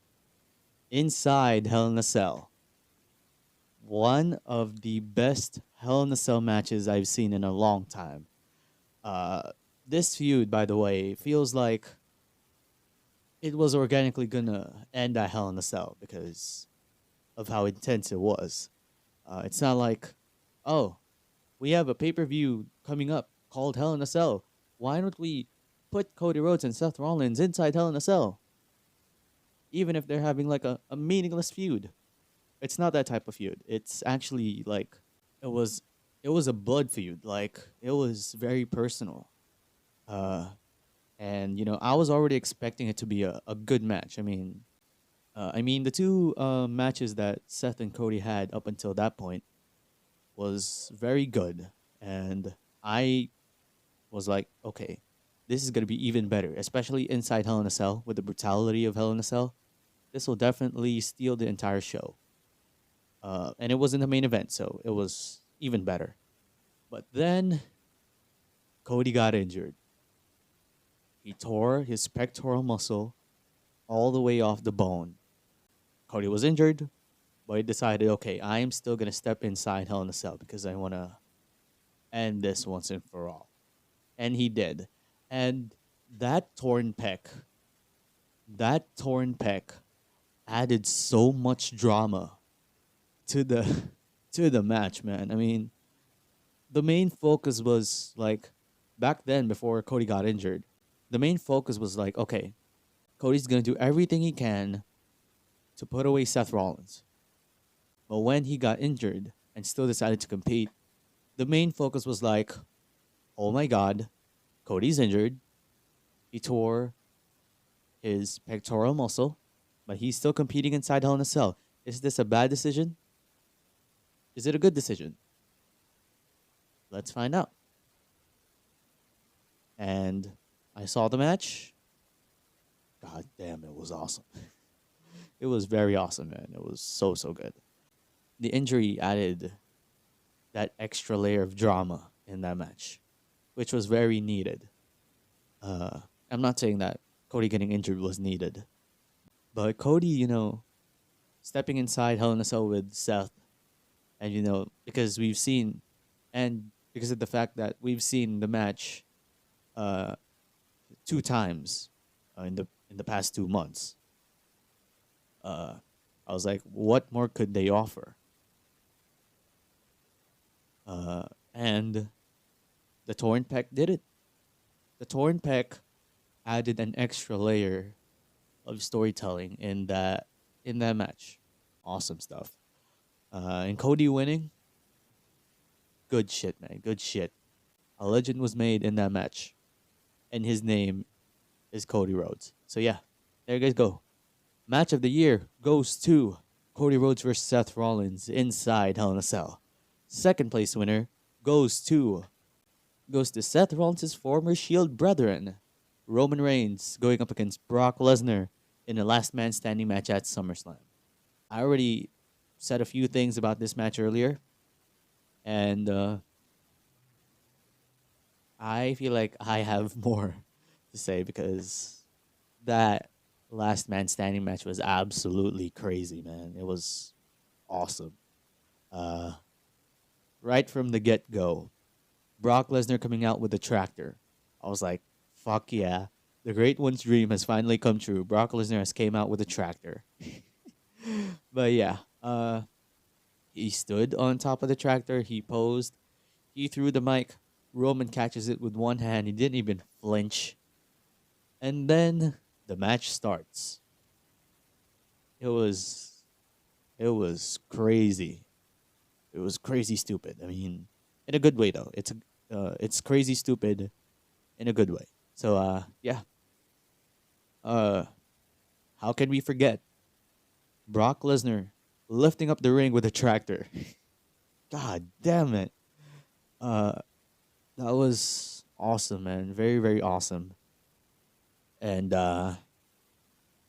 inside Hell in a Cell. One of the best Hell in a Cell matches I've seen in a long time. This feud, by the way, feels like it was organically gonna end at Hell in a Cell because of how intense it was. It's not like, oh, we have a pay-per-view coming up called Hell in a Cell. Why don't we put Cody Rhodes and Seth Rollins inside Hell in a Cell? Even if they're having like a meaningless feud. It's not that type of feud. It's actually like it was a blood feud. Like it was very personal. And you know, I was already expecting it to be a good match. I mean the two matches that Seth and Cody had up until that point was very good, and I was like, okay, this is gonna be even better, especially inside Hell in a Cell with the brutality of Hell in a Cell. This will definitely steal the entire show. And it was in the main event, so it was even better. But then Cody got injured. He tore his pectoral muscle all the way off the bone. Cody was injured, but he decided, okay, I am still gonna step inside Hell in a Cell because I wanna end this once and for all. And he did. And that torn pec, added so much drama to the to the match, man. I mean, the main focus was like back then before Cody got injured. The main focus was like, okay, Cody's gonna do everything he can to put away Seth Rollins. But when he got injured and still decided to compete, the main focus was like, oh my god, Cody's injured. He tore his pectoral muscle, but he's still competing inside Hell in a Cell. Is this a bad decision? Is it a good decision? Let's find out. And I saw the match. God damn, it was awesome. It was very awesome, man. It was so good. The injury added that extra layer of drama in that match, which was very needed. I'm not saying that Cody getting injured was needed, but Cody, you know, stepping inside Hell in a Cell with Seth, and you know, because we've seen, and because of the fact that we've seen the match, 2 times in the past 2 months. I was like, what more could they offer? And the torn pec did it. The torn pec added an extra layer of storytelling in that match. Awesome stuff. And Cody winning, good shit, man. Good shit. A legend was made in that match, and his name is Cody Rhodes. So yeah, there you guys go. Match of the year goes to Cody Rhodes versus Seth Rollins inside Hell in a Cell. Second place winner goes to Seth Rollins' former Shield brethren, Roman Reigns, going up against Brock Lesnar in a last man standing match at SummerSlam. I already said a few things about this match earlier, and I feel like I have more to say because that last man standing match was absolutely crazy, man. It was awesome. Uh, right from the get go, Brock Lesnar coming out with the tractor. I was like, fuck yeah. The great one's dream has finally come true. Brock Lesnar has came out with a tractor. But yeah, he stood on top of the tractor. He posed. He threw the mic. Roman catches it with one hand. He didn't even flinch. And then the match starts. It was crazy. It was crazy stupid. I mean, in a good way though. It's crazy stupid in a good way. So yeah. How can we forget Brock Lesnar lifting up the ring with a tractor? God damn it. Uh that was awesome, man. Very, very awesome. And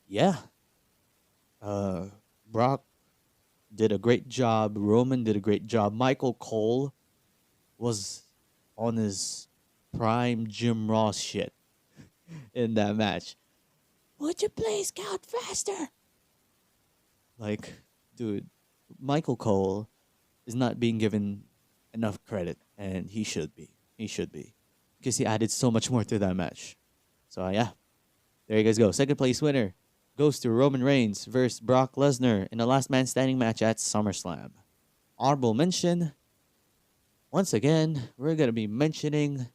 yeah. Uh Brock did a great job. Roman did a great job. Michael Cole was on his prime Jim Ross shit in that match. Would you please count faster? Like, dude, Michael Cole is not being given enough credit, and he should be. He should be. Because he added so much more to that match. So, yeah. There you guys go. Second place winner goes to Roman Reigns versus Brock Lesnar in a last man standing match at SummerSlam. Honorable mention. Once again, we're going to be mentioning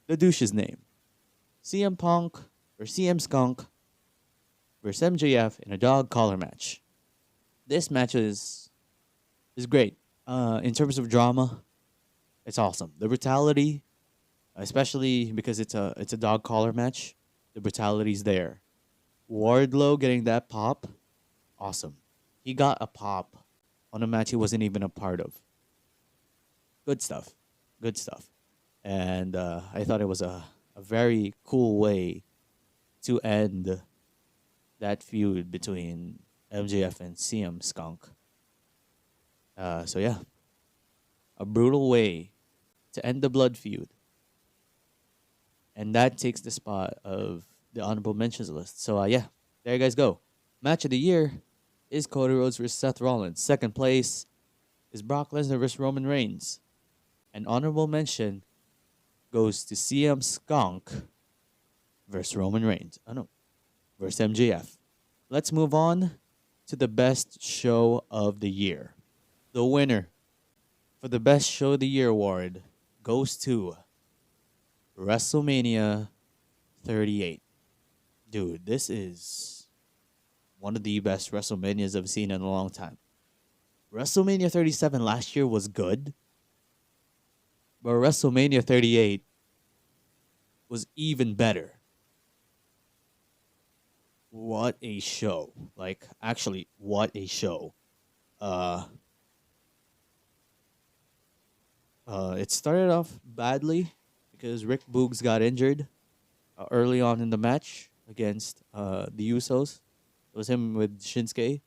the douche's name. CM Punk or CM Skunk versus MJF in a dog collar match. This match is great. In terms of drama, it's awesome. The brutality, especially because it's a dog collar match, the brutality's there. Wardlow getting that pop, awesome. He got a pop on a match he wasn't even a part of. Good stuff. Good stuff. And I thought it was a very cool way to end that feud between MJF and CM Skunk. So yeah, a brutal way to end the blood feud. And that takes the spot of the honorable mentions list. So yeah, there you guys go. Match of the year is Cody Rhodes versus Seth Rollins. Second place is Brock Lesnar versus Roman Reigns. An honorable mention goes to CM Skunk versus Roman Reigns. Oh no, versus MJF. Let's move on to the best show of the year. The winner for the best show of the year award goes to WrestleMania 38. Dude, this is one of the best WrestleManias I've seen in a long time. WrestleMania 37 last year was good, but WrestleMania 38 was even better. What a show. Like, actually, what a show. It started off badly because Rick Boogs got injured early on in the match against the Usos. It was him with Shinsuke.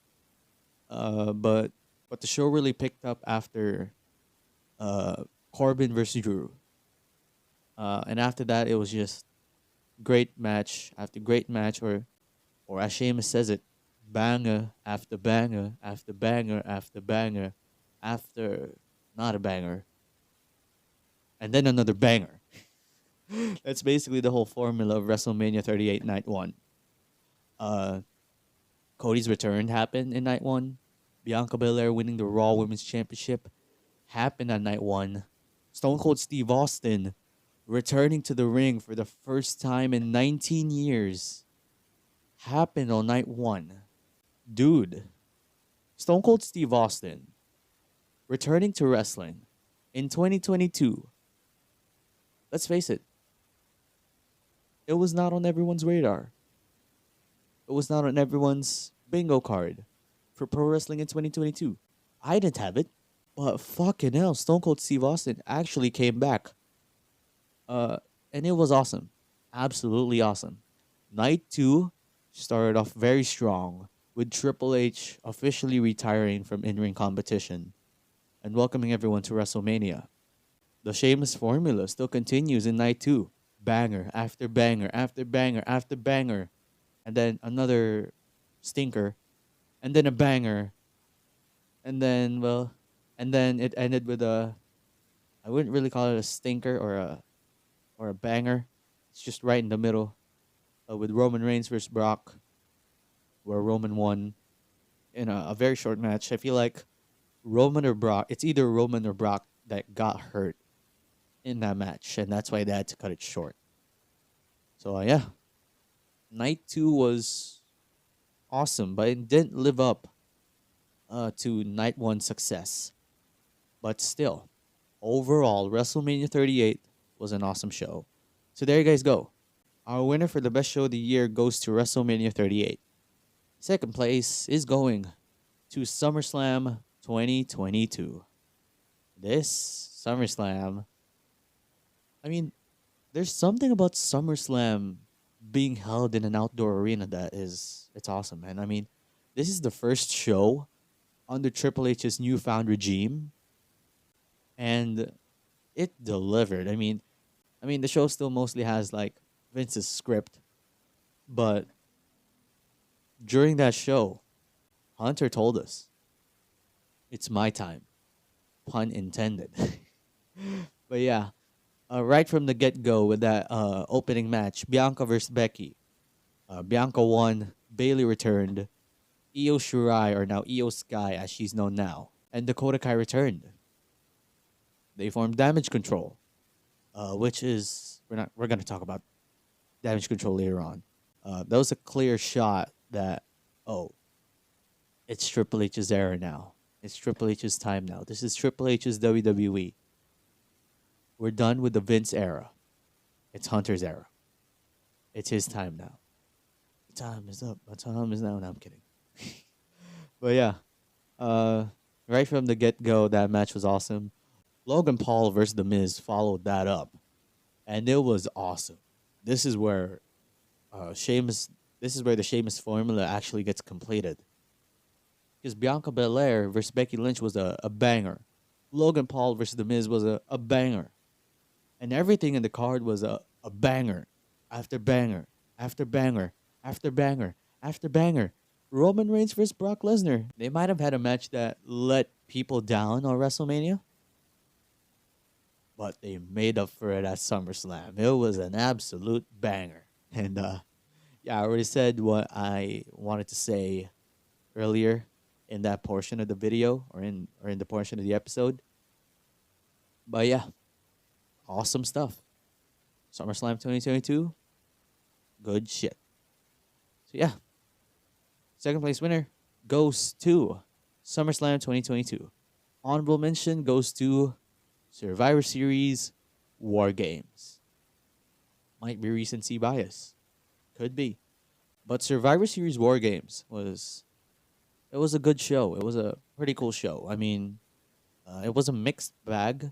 But the show really picked up after Corbin versus Drew. And after that, it was just great match after great match, or as Sheamus says it, banger after banger after banger after banger after not a banger, and then another banger. That's basically the whole formula of WrestleMania 38 Night 1. Cody's return happened in Night 1. Bianca Belair winning the Raw Women's Championship happened on Night 1. Stone Cold Steve Austin returning to the ring for the first time in 19 years happened on Night 1. Dude, Stone Cold Steve Austin returning to wrestling in 2022. Let's face it, it was not on everyone's radar. It was not on everyone's bingo card for pro wrestling in 2022. I didn't have it, but fucking hell, Stone Cold Steve Austin actually came back. And it was awesome. Absolutely awesome. Night 2 started off very strong with Triple H officially retiring from in-ring competition and welcoming everyone to WrestleMania. The Sheamus formula still continues in Night 2. Banger after banger after banger after banger. and then another stinker, and then a banger, and then it ended with a, I wouldn't really call it a stinker or a banger. It's just right in the middle, with Roman Reigns versus Brock, where Roman won in a very short match. I feel like Roman or Brock, it's either Roman or Brock that got hurt in that match, and that's why they had to cut it short. So yeah, night 2 was awesome, but it didn't live up to night 1 success. But still, overall, WrestleMania 38 was an awesome show. So there you guys go. Our winner for the best show of the year goes to WrestleMania 38. Second place is going to SummerSlam 2022. This SummerSlam, I mean, there's something about SummerSlam being held in an outdoor arena that it's awesome, man. I mean, this is the first show under Triple H's newfound regime, and it delivered. I mean, the show still mostly has like Vince's script, but during that show, Hunter told us, "It's my time," pun intended. But yeah, right from the get go with that opening match, Bianca versus Becky. Bianca won. Bailey returned. Io Shirai, or now Io Sky as she's known now, and Dakota Kai returned. They formed Damage Control, which is we're gonna talk about Damage Control later on. That was a clear shot that, oh, it's Triple H's era now. It's Triple H's time now. This is Triple H's WWE. We're done with the Vince era. It's Hunter's era. It's his time now. My time is up. My time is now. No, I'm kidding. But yeah, right from the get go, that match was awesome. Logan Paul versus The Miz followed that up, and it was awesome. This is where Sheamus. This is where the Sheamus formula actually gets completed. Because Bianca Belair versus Becky Lynch was a banger. Logan Paul versus The Miz was a banger. And everything in the card was a banger after banger after banger after banger after banger. Roman Reigns versus Brock Lesnar. They might have had a match that let people down on WrestleMania, but they made up for it at SummerSlam. It was an absolute banger. And yeah, I already said what I wanted to say earlier in that portion of the video, or in the portion of the episode. But yeah, awesome stuff. SummerSlam 2022, good shit. So yeah, second place winner goes to SummerSlam 2022. Honorable mention goes to Survivor Series War Games. Might be recency bias. Could be. But Survivor Series War Games was a good show. It was a pretty cool show. I mean, it was a mixed bag,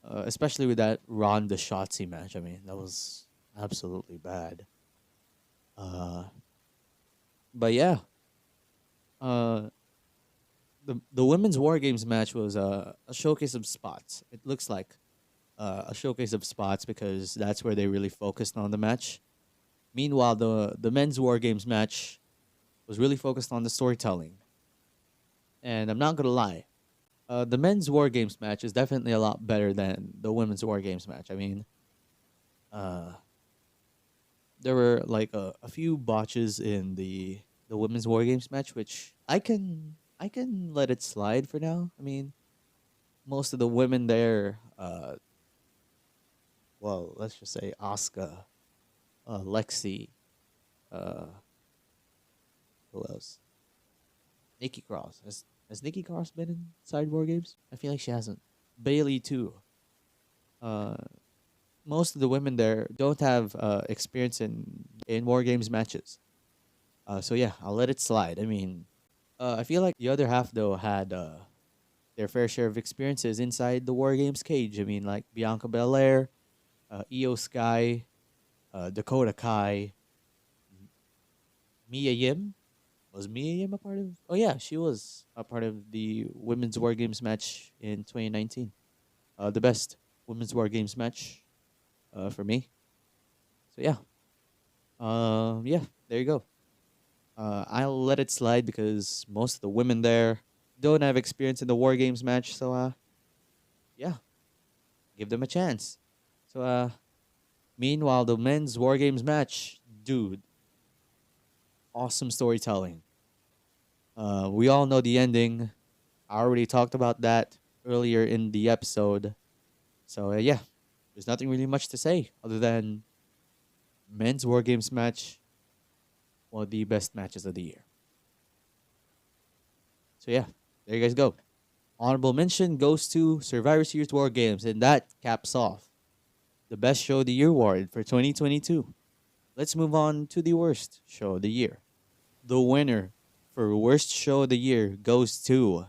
especially with that Ronda Shotzi match. I mean, that was absolutely bad. But yeah, the women's War Games match was a showcase of spots. It looks like a showcase of spots because that's where they really focused on the match. Meanwhile, the men's War Games match was really focused on the storytelling. And I'm not gonna lie, the men's War Games match is definitely a lot better than the women's War Games match. I mean, there were like a few botches in the women's War Games match, which I can let it slide for now. I mean, most of the women there, well, let's just say Asuka, Lexi, who else? Nikki Cross. Has Nikki Cross been in Side War Games? I feel like she hasn't. Bailey too. Most of the women there don't have experience in War Games matches. So yeah, I'll let it slide. I mean, I feel like the other half though had their fair share of experiences inside the War Games cage. I mean, like Bianca Belair, Io Sky, Dakota Kai, Mia Yim. Was Mia Yim a part of? Oh yeah, she was a part of the women's War Games match in 2019. The best women's War Games match, for me. So yeah, yeah, there you go. I'll let it slide because most of the women there don't have experience in the War Games match. So, yeah, give them a chance. So, meanwhile, the men's War Games match, dude, awesome storytelling. We all know the ending. I already talked about that earlier in the episode. So, yeah, there's nothing really much to say other than men's War Games match, one of the best matches of the year. So, yeah, there you guys go. Honorable mention goes to Survivor Series War Games, and that caps off the Best Show of the Year award for 2022. Let's move on to the worst show of the year. The winner for worst show of the year goes to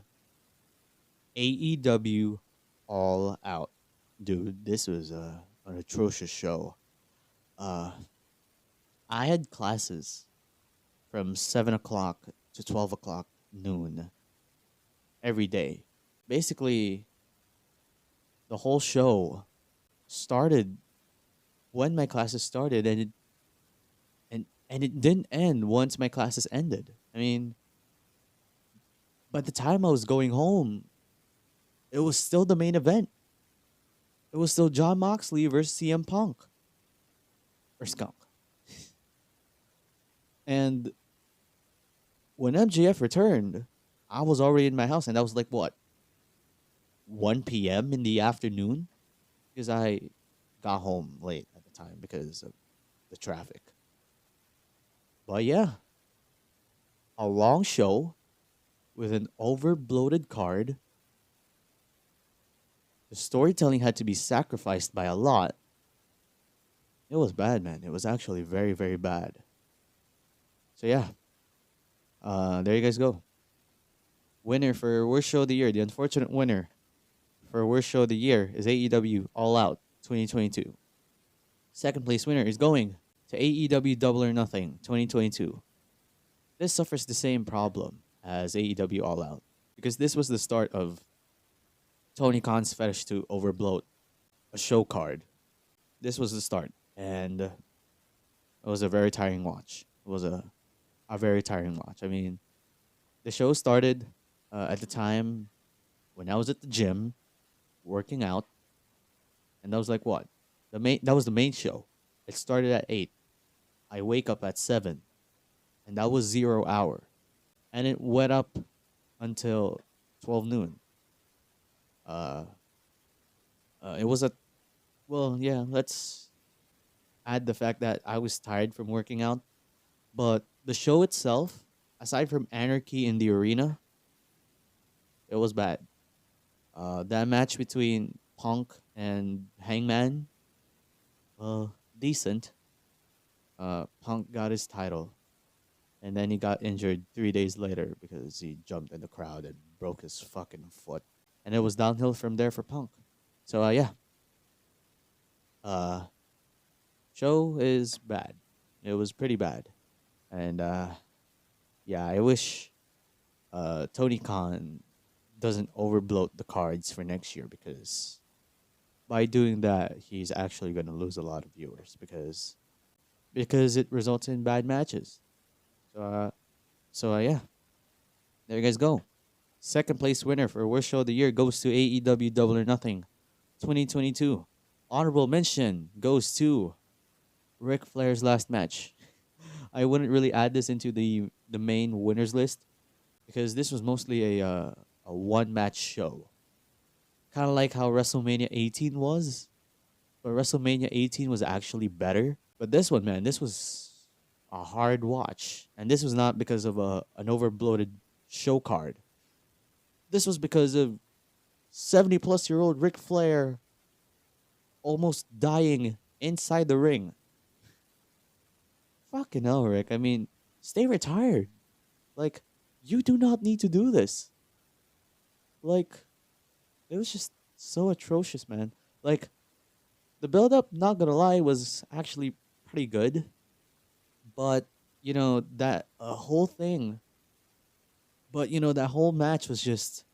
AEW All Out. Dude, this was an atrocious show. Uh, I had classes from 7 o'clock to 12 o'clock noon every day. Basically, the whole show started when my classes started, and it didn't end once my classes ended. I mean, by the time I was going home, it was still the main event. It was still John Moxley versus CM Punk or Skunk. And when MJF returned, I was already in my house, and that was like what, 1 p.m. in the afternoon, because I got home late at the time because of the traffic. But yeah, a long show with an overbloated card. The storytelling had to be sacrificed by a lot. It was bad, man. It was actually very, very bad. So yeah, there you guys go. Winner for worst show of the year. The unfortunate winner for worst show of the year is AEW All Out 2022. Second place winner is going to AEW Double or Nothing 2022. This suffers the same problem as AEW All Out because this was the start of Tony Khan's fetish to overbloat a show card. This was the start, and it was a very tiring watch. It was a very tiring watch. I mean, the show started at the time when I was at the gym working out, and that was like what, that was the main show. It started at 8. I wake up at 7, and that was 0 hour, and it went up until 12 noon. It was a, well, yeah, let's add the fact that I was tired from working out, but the show itself, aside from anarchy in the arena, it was bad. That match between Punk and Hangman, well, decent. Punk got his title, and then he got injured 3 days later because he jumped in the crowd and broke his fucking foot, and it was downhill from there for Punk. So yeah, show is bad. It was pretty bad, and yeah, I wish Tony Khan doesn't overbloat the cards for next year, because by doing that he's actually going to lose a lot of viewers because it results in bad matches. So yeah, there you guys go. Second place winner for worst show of the year goes to AEW Double or Nothing 2022. Honorable mention goes to Ric Flair's last match. I wouldn't really add this into the main winners list because this was mostly a one match show. Kind of like how WrestleMania 18 was. But WrestleMania 18 was actually better. But this one, man, this was a hard watch. And this was not because of an overbloated show card. This was because of 70-plus-year-old Ric Flair almost dying inside the ring. Fucking hell, Rick. I mean, stay retired. Like, you do not need to do this. Like, it was just so atrocious, man. Like, the build-up, not gonna lie, was actually pretty good. But, that whole thing. But, that whole match was just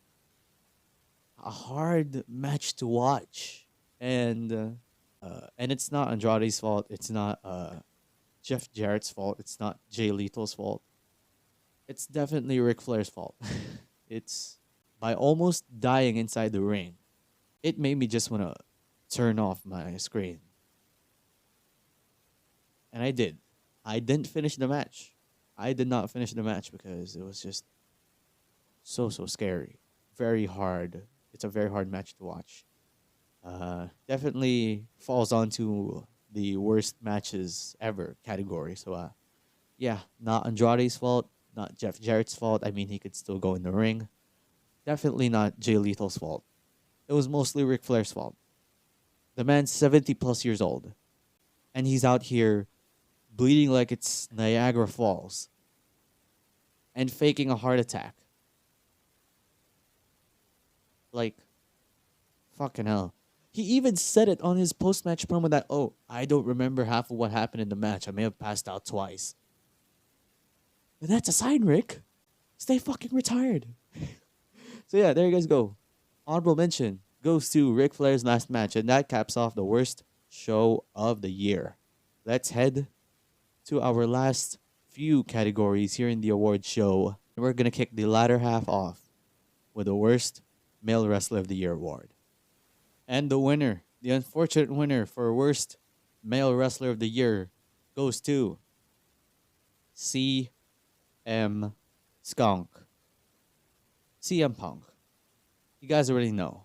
a hard match to watch. And it's not Andrade's fault. It's not Jeff Jarrett's fault. It's not Jay Lethal's fault. it's definitely Ric Flair's fault. It's by almost dying inside the ring. It made me just want to turn off my screen. And I did. I didn't finish the match. I did not finish the match because it was just so scary. Very hard. It's a very hard match to watch. Definitely falls onto the worst matches ever category. So yeah, not Andrade's fault, not Jeff Jarrett's fault. I mean, he could still go in the ring. Definitely not Jay Lethal's fault. It was mostly Ric Flair's fault. The man's 70 plus years old, and he's out here bleeding like it's Niagara Falls and faking a heart attack. Like, fucking hell. He even said it on his post match promo that, oh, I don't remember half of what happened in the match. I may have passed out twice. And that's a sign, Rick. Stay fucking retired. So yeah, there you guys go. Honorable mention goes to Ric Flair's last match, and that caps off the worst show of the year. Let's head to our last few categories here in the award show. We're going to kick the latter half off with the worst male wrestler of the year award. And the winner, the unfortunate winner for worst male wrestler of the year goes to CM Skunk. CM Punk. You guys already know.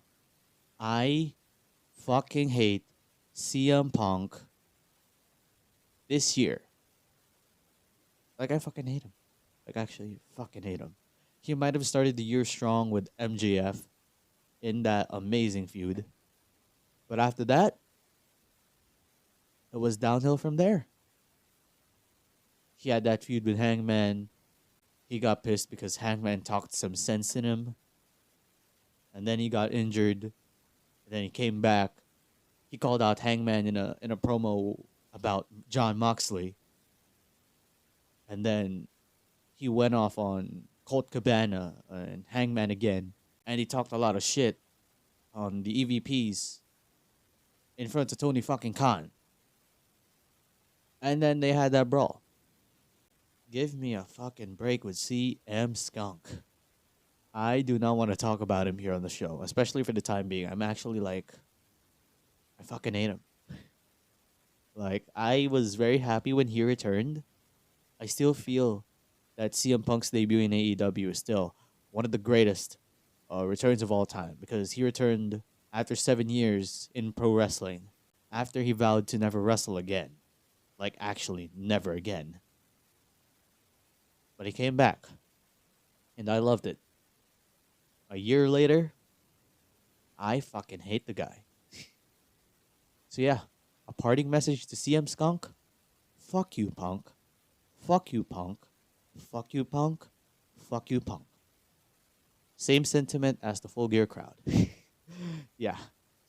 I fucking hate CM Punk this year. Like, I fucking hate him. Like, actually, fucking hate him. He might have started the year strong with MJF in that amazing feud. But after that, it was downhill from there. He had that feud with Hangman. He got pissed because Hangman talked some sense in him. And then he got injured. And then he came back. He called out Hangman in a promo about John Moxley. And then he went off on Colt Cabana and Hangman again. And he talked a lot of shit on the EVPs in front of Tony fucking Khan. And then they had that brawl. Give me a fucking break with CM Skunk. I do not want to talk about him here on the show, especially for the time being. I'm actually like, I fucking hate him. Like, I was very happy when he returned. I still feel that CM Punk's debut in AEW is still one of the greatest returns of all time, because he returned after 7 years in pro wrestling, after he vowed to never wrestle again. Like, actually, never again. But he came back, and I loved it. A year later, I fucking hate the guy. So yeah, a parting message to CM Skunk. Fuck you, Punk. Fuck you, Punk. Fuck you, Punk. Fuck you, Punk. Same sentiment as the Full Gear crowd. Yeah.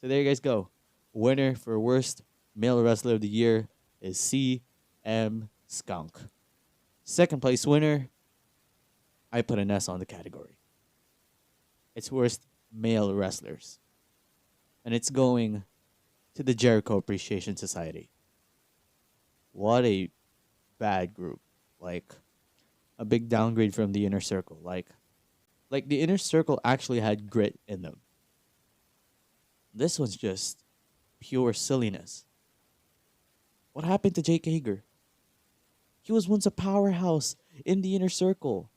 So there you guys go. Winner for worst male wrestler of the year is CM Skunk. Second place winner, I put an S on the category. It's worst male wrestlers. And it's going to the Jericho Appreciation Society. What a bad group. Like, a big downgrade from the Inner Circle. Like the Inner Circle actually had grit in them. This was just pure silliness. What happened to Jake Hager? He was once a powerhouse in the Inner Circle.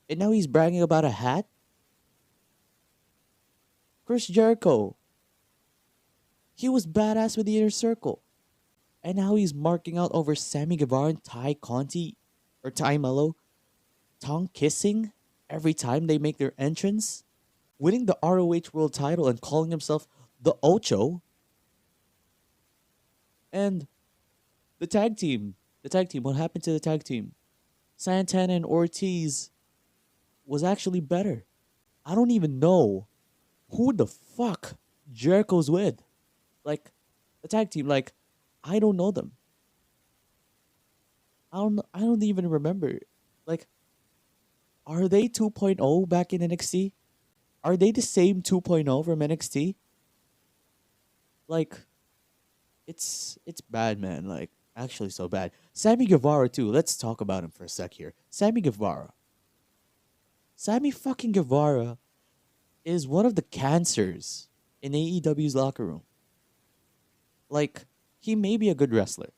And now he's bragging about a hat? Chris Jericho. He was badass with the Inner Circle. And now he's marking out over Sammy Guevara and Ty Conti, or Ty Mello, tongue kissing every time they make their entrance, winning the ROH World title and calling himself the Ocho. And the tag team, what happened to the tag team? Santana and Ortiz was actually better. I don't even know who the fuck Jericho's with. Like, the tag team, like, I don't know them. I don't even remember. Like, are they 2.0 back in NXT? Are they the same 2.0 from NXT? Like, it's bad, man. Like, Actually, so bad. Sammy Guevara, too. Let's talk about him for a sec here. Sammy Guevara. Sammy fucking Guevara is one of the cancers in AEW's locker room. Like, he may be a good wrestler.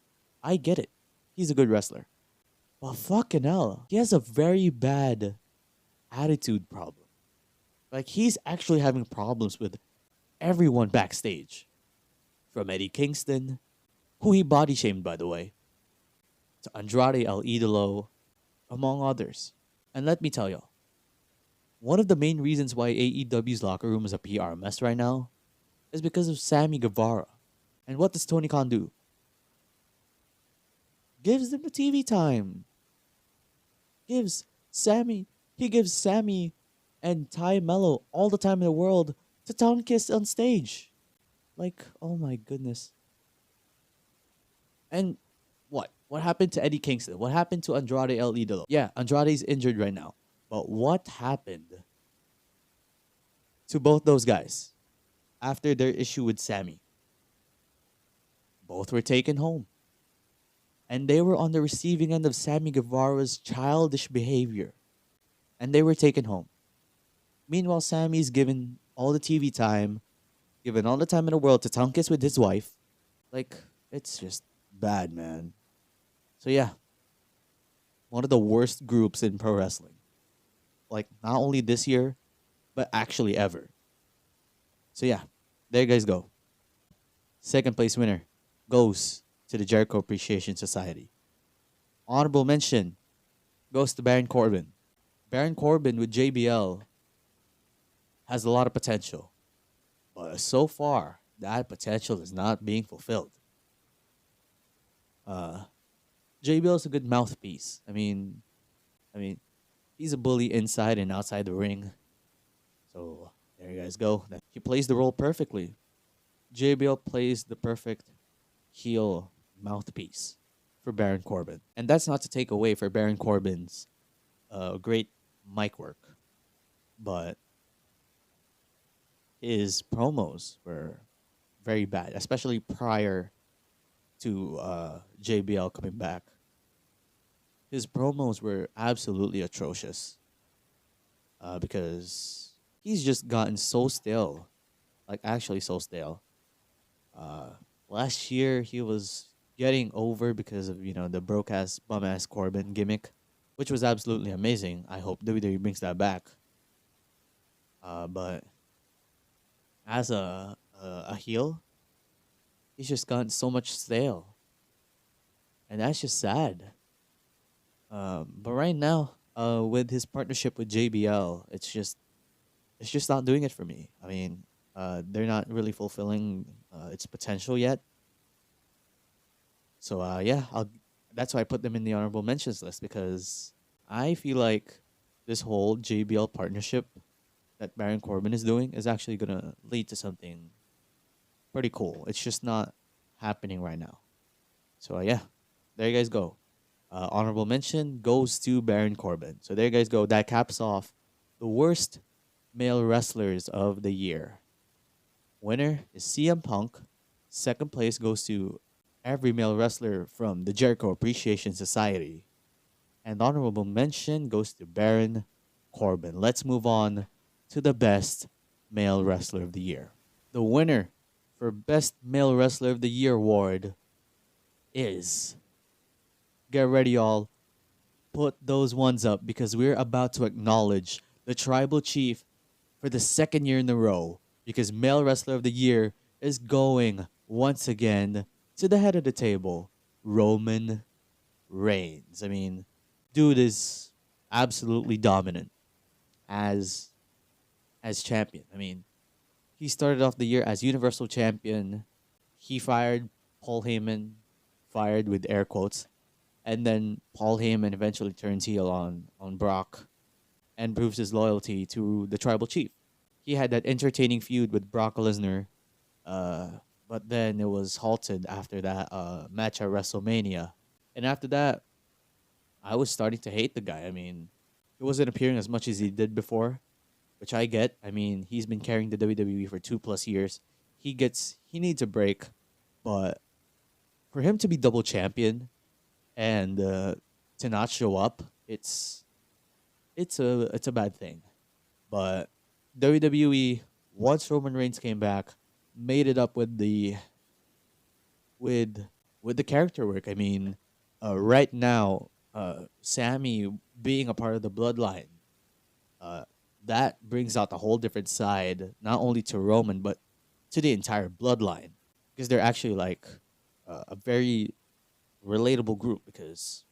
I get it. He's a good wrestler. But fucking hell, he has a very bad attitude problem. Like, he's actually having problems with everyone backstage. From Eddie Kingston, who he body shamed, by the way, to Andrade El Idolo, among others. And let me tell y'all, one of the main reasons why AEW's locker room is a PR mess right now is because of Sammy Guevara. And what does Tony Khan do? Gives them the TV time. He gives Sammy and Ty Mello all the time in the world to town kiss on stage. Like, oh my goodness. And what? What happened to Eddie Kingston? What happened to Andrade El Idolo? Yeah, Andrade's injured right now. But what happened to both those guys after their issue with Sammy? Both were taken home. And they were on the receiving end of Sammy Guevara's childish behavior. And they were taken home. Meanwhile, Sammy's given all the TV time, given all the time in the world to tongue kiss with his wife. Like, it's just bad, man. So yeah, one of the worst groups in pro wrestling. Like, not only this year, but actually ever. So yeah, there you guys go. Second place winner goes to the Jericho Appreciation Society. Honorable mention goes to Baron Corbin. Baron Corbin with JBL has a lot of potential. But so far, that potential is not being fulfilled. JBL is a good mouthpiece. I mean, he's a bully inside and outside the ring. So there you guys go. He plays the role perfectly. JBL plays the perfect heel mouthpiece for Baron Corbin. And that's not to take away for Baron Corbin's great mic work. But his promos were very bad, especially prior to JBL coming back. His promos were absolutely atrocious because he's just gotten so stale, like actually so stale. Last year he was getting over because of the broke ass bum ass Corbin gimmick, which was absolutely amazing. I hope WWE brings that back. But as a heel, he's just gotten so much stale, and that's just sad. But right now, with his partnership with JBL, it's just not doing it for me. I mean, they're not really fulfilling its potential yet. So yeah, that's why I put them in the honorable mentions list, because I feel like this whole JBL partnership that Baron Corbin is doing is actually gonna lead to something pretty cool. It's just not happening right now. So yeah, there you guys go. Honorable mention goes to Baron Corbin. So there you guys go. That caps off the worst male wrestlers of the year. Winner is CM Punk. Second place goes to every male wrestler from the Jericho Appreciation Society. And honorable mention goes to Baron Corbin. Let's move on to the best male wrestler of the year. The winner for Best Male Wrestler of the Year award is... Get ready, y'all. Put those ones up, because we're about to acknowledge the Tribal Chief for the second year in a row, because Male Wrestler of the Year is going once again to the head of the table, Roman Reigns. I mean, dude is absolutely dominant as champion. I mean, he started off the year as Universal Champion. He fired Paul Heyman, fired with air quotes. And then Paul Heyman eventually turns heel on Brock and proves his loyalty to the Tribal Chief. He had that entertaining feud with Brock Lesnar, but then it was halted after that match at WrestleMania. And after that, I was starting to hate the guy. I mean, he wasn't appearing as much as he did before, which I get. I mean, he's been carrying the WWE for 2+ years. He needs a break, but for him to be double champion and to not show up, it's a bad thing. But WWE, once Roman Reigns came back, made it up with with the character work. I mean, right now, Sammy being a part of the bloodline, uh, that brings out a whole different side, not only to Roman but to the entire bloodline, because they're actually like a very relatable group. Because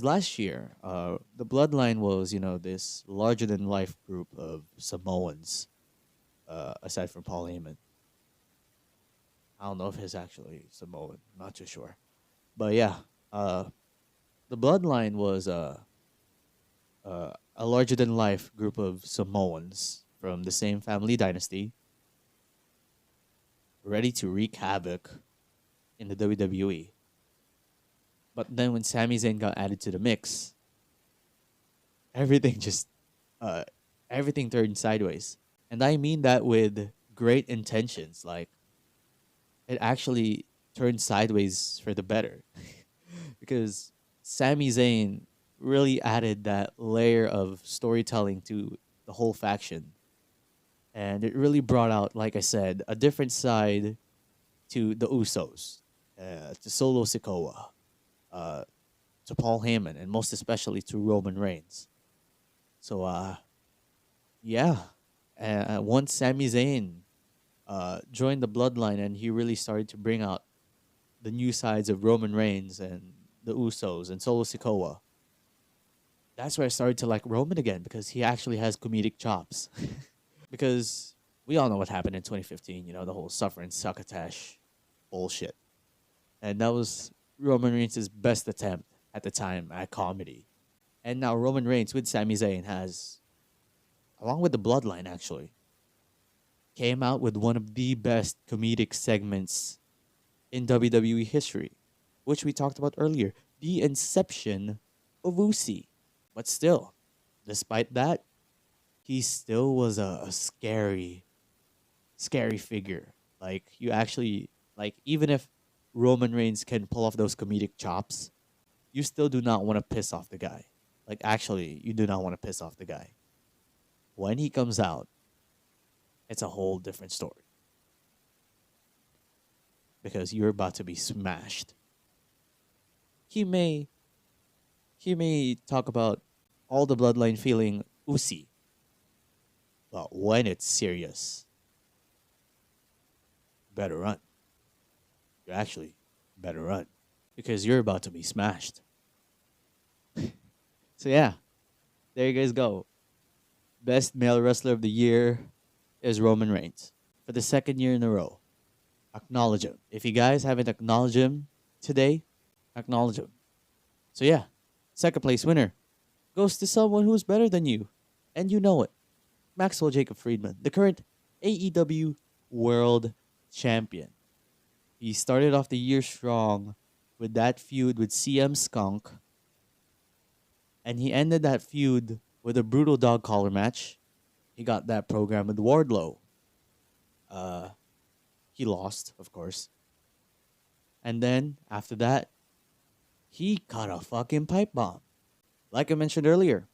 last year, the bloodline was, this larger than life group of Samoans, aside from Paul Heyman. I don't know if he's actually Samoan. I'm not too sure. But yeah, uh, the bloodline was a larger than life group of Samoans from the same family dynasty, ready to wreak havoc in the WWE. But then when Sami Zayn got added to the mix, everything just uh everything turned sideways. And I mean that with great intentions. Like, it actually turned sideways for the better. Because Sami Zayn really added that layer of storytelling to the whole faction. And it really brought out, like I said, a different side to the Usos, to Solo Sikoa, uh, to Paul Heyman, and most especially to Roman Reigns. So, yeah. Once Sami Zayn joined the bloodline and he really started to bring out the new sides of Roman Reigns and the Usos and Solo Sikoa, that's where I started to like Roman again, because he actually has comedic chops. Because we all know what happened in 2015, the whole suffering succotash bullshit. And that was Roman Reigns' best attempt at the time at comedy. And now Roman Reigns with Sami Zayn has, along with the bloodline actually, came out with one of the best comedic segments in WWE history, which we talked about earlier, the inception of Usi. But still, despite that, he still was a scary, scary figure. Like, you actually, like, even if Roman Reigns can pull off those comedic chops, you still do not want to piss off the guy. Like, actually, you do not want to piss off the guy. When he comes out, it's a whole different story. Because you're about to be smashed. He may talk about all the bloodline feeling Usi, but when it's serious, better run. You actually better run, because you're about to be smashed. So yeah, there you guys go. Best male wrestler of the year is Roman Reigns for the second year in a row. Acknowledge him. If you guys haven't acknowledged him today, acknowledge him. So yeah, second place winner goes to someone who's better than you, and you know it. Maxwell Jacob Friedman, the current AEW World Champion. He started off the year strong with that feud with CM Skunk, and he ended that feud with a brutal dog collar match. He got that program with Wardlow. He lost, of course. And then, after that, he caught a fucking pipe bomb. Like I mentioned earlier,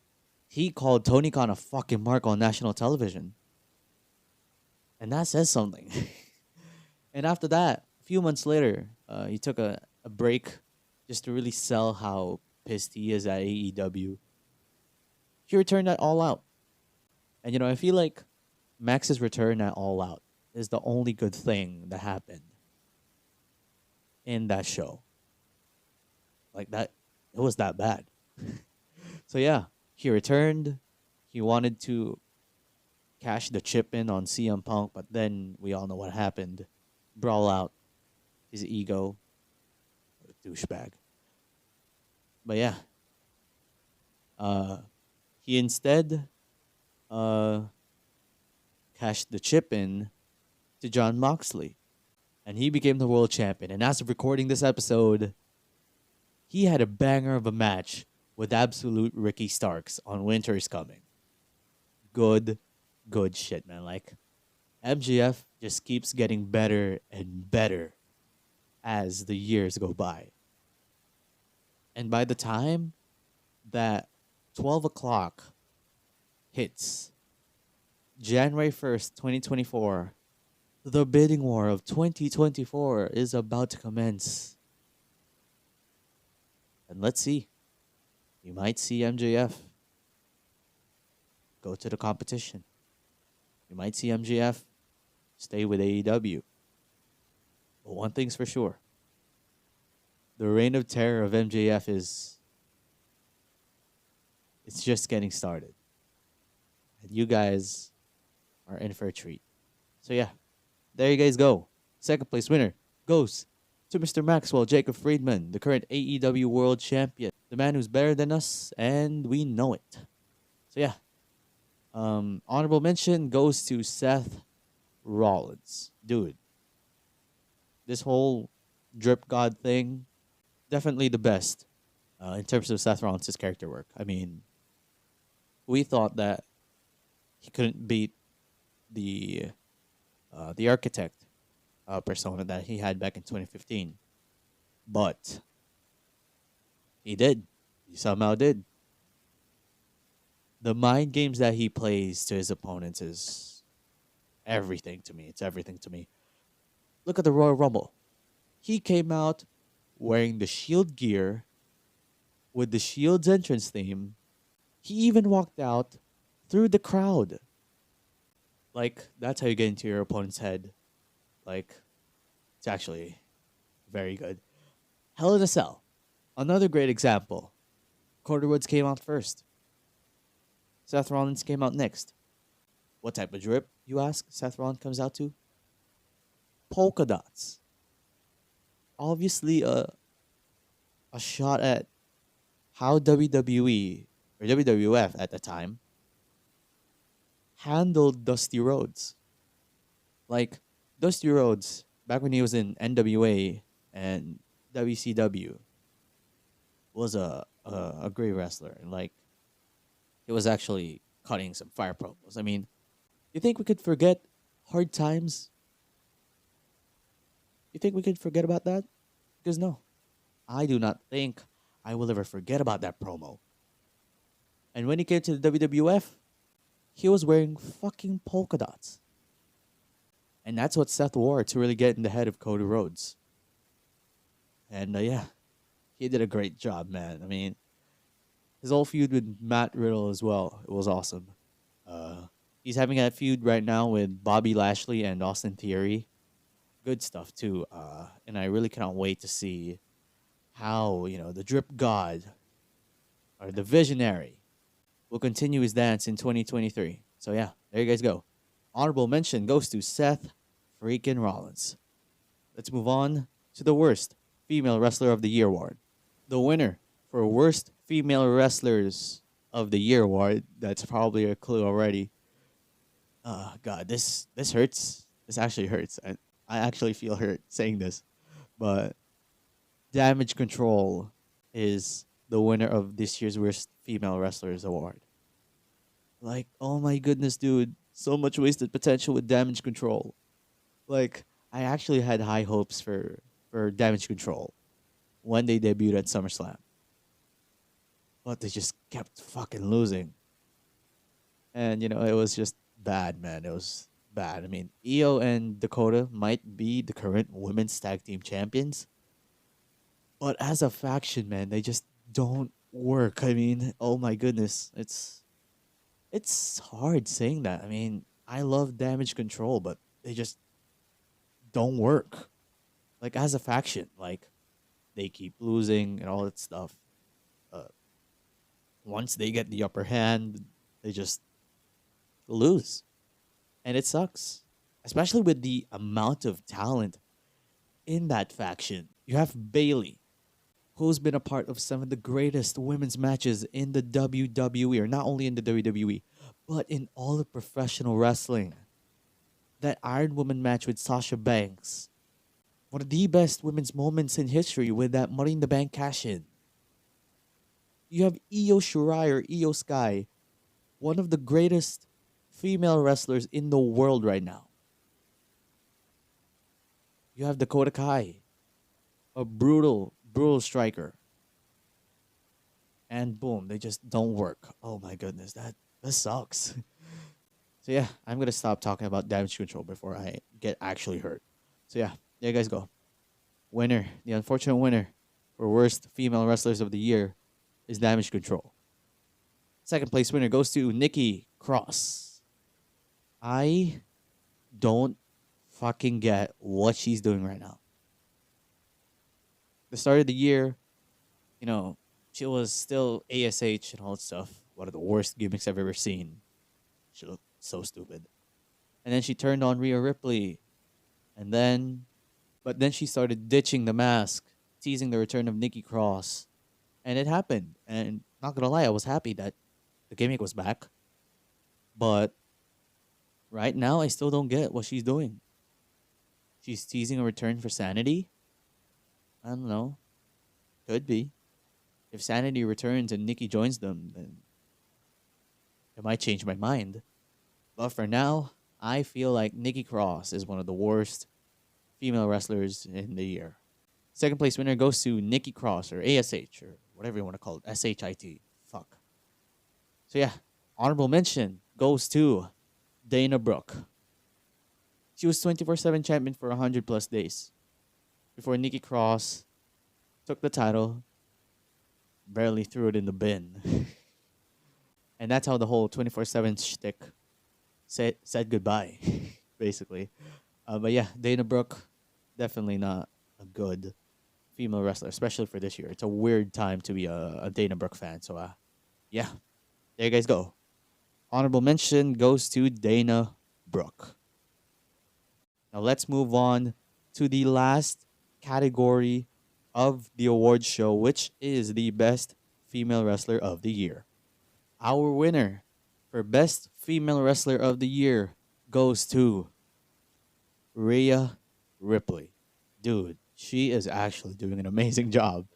he called Tony Khan a fucking mark on national television. And that says something. And after that, a few months later, he took a break just to really sell how pissed he is at AEW. He returned at All Out. And, I feel like Max's return at All Out is the only good thing that happened in that show. Like, that, it was that bad. So yeah, he returned. He wanted to cash the chip in on CM Punk, but then we all know what happened. Brawl out his ego. What a douchebag. But yeah. He instead cashed the chip in to Jon Moxley. And he became the world champion. And as of recording this episode, he had a banger of a match with absolute Ricky Starks on Winter is Coming. Good shit, man. Like, MGF just keeps getting better and better as the years go by. And by the time that 12 o'clock hits, January 1st, 2024, the bidding war of 2024 is about to commence. And let's see. You might see MJF go to the competition. You might see MJF stay with AEW. But one thing's for sure. The reign of terror of MJF it's just getting started. And you guys are in for a treat. So yeah, there you guys go. Second place winner goes to Mr. Maxwell Jacob Friedman, the current AEW World Champion. The man who's better than us, and we know it. So yeah. Honorable mention goes to Seth Rollins. Dude. This whole drip god thing, definitely the best in terms of Seth Rollins' character work. I mean, we thought that he couldn't beat the architect persona that he had back in 2015. But he did. He somehow did. The mind games that he plays to his opponents is everything to me. It's everything to me. Look at the Royal Rumble. He came out wearing the Shield gear with the Shield's entrance theme. He even walked out through the crowd. Like, that's how you get into your opponent's head. Like, it's actually very good. Hell in a Cell. Another great example. Cody Rhodes came out first. Seth Rollins came out next. What type of drip, you ask, Seth Rollins comes out to? Polka dots. Obviously a shot at how WWE or WWF at the time handled Dusty Rhodes. Like, Dusty Rhodes, back when he was in NWA and WCW, was a great wrestler. And, like, he was actually cutting some fire promos. I mean, you think we could forget Hard Times? You think we could forget about that? Because no, I do not think I will ever forget about that promo. And when he came to the WWF, he was wearing fucking polka dots. And that's what Seth wore to really get in the head of Cody Rhodes. And yeah, he did a great job, man. I mean, his old feud with Matt Riddle as well. It was awesome. He's having that feud right now with Bobby Lashley and Austin Theory. Good stuff too. And I really cannot wait to see how, the drip god or the visionary will continue his dance in 2023. So yeah, there you guys go. Honorable mention goes to Seth freaking Rollins. Let's move on to the worst female wrestler of the year award. The winner for worst female wrestlers of the year award. That's probably a clue already. God, this hurts. This actually hurts. I actually feel hurt saying this, but Damage Control is the winner of this year's worst female wrestlers award. Like, oh my goodness, dude, so much wasted potential with Damage Control. Like, I actually had high hopes for Damage Control when they debuted at SummerSlam. But they just kept fucking losing. And, it was just bad, man. It was bad. I mean, Io and Dakota might be the current women's tag team champions. But as a faction, man, they just don't work. I mean, oh my goodness. It's hard saying that. I mean, I love Damage Control, but they just don't work. Like, as a faction, like, they keep losing and all that stuff. Once they get the upper hand, they just lose. And it sucks. Especially with the amount of talent in that faction. You have Bayley, who's been a part of some of the greatest women's matches in the WWE, or not only in the WWE, but in all of professional wrestling. That Iron Woman match with Sasha Banks. One of the best women's moments in history with that Money in the Bank cash-in. You have Io Shirai or Io Sky, one of the greatest female wrestlers in the world right now. You have Dakota Kai, a brutal striker. And boom, they just don't work. Oh my goodness, that sucks. So yeah, I'm gonna stop talking about damage control before I get actually hurt. So yeah, there you guys go. Winner, the unfortunate winner for worst female wrestlers of the year is damage control. Second place winner goes to Nikki Cross. I don't fucking get what she's doing right now. The start of the year, you know, she was still ASH and all that stuff. One of the worst gimmicks I've ever seen. She looked so stupid. And then she turned on Rhea Ripley. But then she started ditching the mask, teasing the return of Nikki Cross. And it happened. And not gonna lie, I was happy that the gimmick was back. But right now, I still don't get what she's doing. She's teasing a return for Sanity? I don't know. Could be. If Sanity returns and Nikki joins them, then it might change my mind. But for now, I feel like Nikki Cross is one of the worst female wrestlers in the year. Second place winner goes to Nikki Cross, or ASH, or whatever you want to call it. SHIT. Fuck. So yeah, honorable mention goes to Dana Brooke. She was 24/7 champion for 100 plus days before Nikki Cross took the title, barely threw it in the bin. And that's how the whole 24/7 shtick said goodbye, basically. But yeah, Dana Brooke, definitely not a good female wrestler, especially for this year. It's a weird time to be a Dana Brooke fan. So yeah, there you guys go. Honorable mention goes to Dana Brooke. Now let's move on to the last category of the awards show, which is the best female wrestler of the year. Our winner for best female wrestler of the year goes to Rhea Ripley. Dude, she is actually doing an amazing job.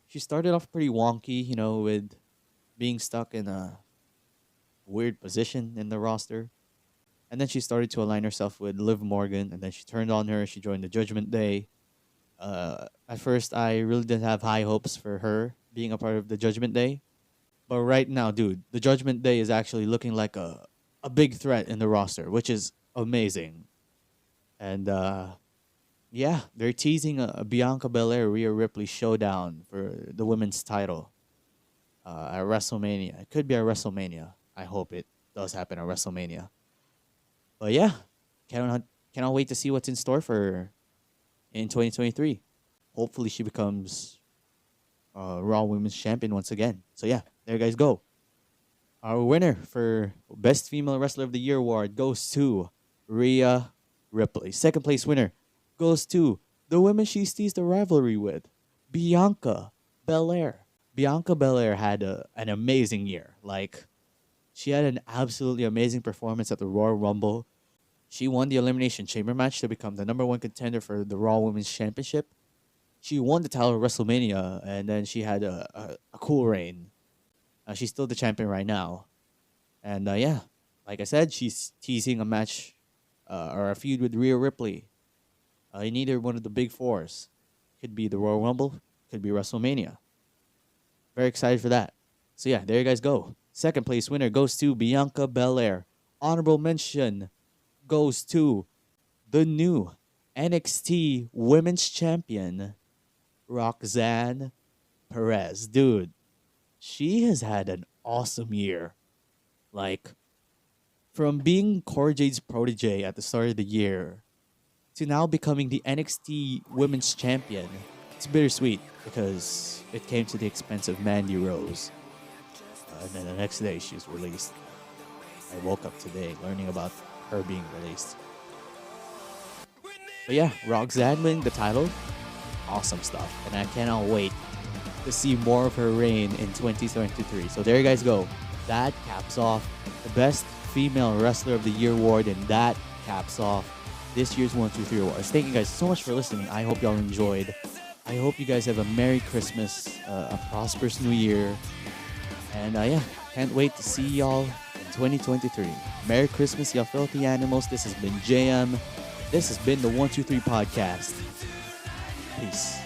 She started off pretty wonky, with being stuck in a weird position in the roster. And then she started to align herself with Liv Morgan, and then she turned on her. She joined the Judgment Day. At first, I really didn't have high hopes for her being a part of the Judgment Day. But right now, dude, the Judgment Day is actually looking like a big threat in the roster, which is amazing. And yeah, they're teasing a Bianca Belair Rhea Ripley showdown for the women's title at WrestleMania. It could be at WrestleMania. I hope it does happen at WrestleMania. But yeah, cannot wait to see what's in store for her in 2023. Hopefully she becomes Raw Women's Champion once again. So yeah, there you guys go. Our winner for Best Female Wrestler of the Year award goes to Rhea Ripley. Second place winner goes to the woman she teased the rivalry with, Bianca Belair. Bianca Belair had an amazing year. She had an absolutely amazing performance at the Royal Rumble. She won the Elimination Chamber match to become the #1 contender for the Raw Women's Championship. She won the title at WrestleMania, and then she had a cool reign. She's still the champion right now. And yeah, like I said, she's teasing a match or a feud with Rhea Ripley in either one of the big fours. Could be the Royal Rumble, could be WrestleMania. Very excited for that. So yeah, there you guys go. Second place winner goes to Bianca Belair. Honorable mention goes to the new NXT Women's Champion, Roxanne Perez. Dude, she has had an awesome year. From being Cora Jade's protege at the start of the year to now becoming the NXT Women's Champion, it's bittersweet because it came to the expense of Mandy Rose. And then the next day, she was released. I woke up today learning about her being released. But yeah, Roxanne winning the title, awesome stuff. And I cannot wait to see more of her reign in 2023. So there you guys go. That caps off the Best Female Wrestler of the Year award, and that caps off this year's 123 Awards. Thank you guys so much for listening. I hope y'all enjoyed. I hope you guys have a Merry Christmas, a prosperous New Year. And yeah, can't wait to see y'all in 2023. Merry Christmas, y'all filthy animals. This has been JM. This has been the 123 Podcast. Peace.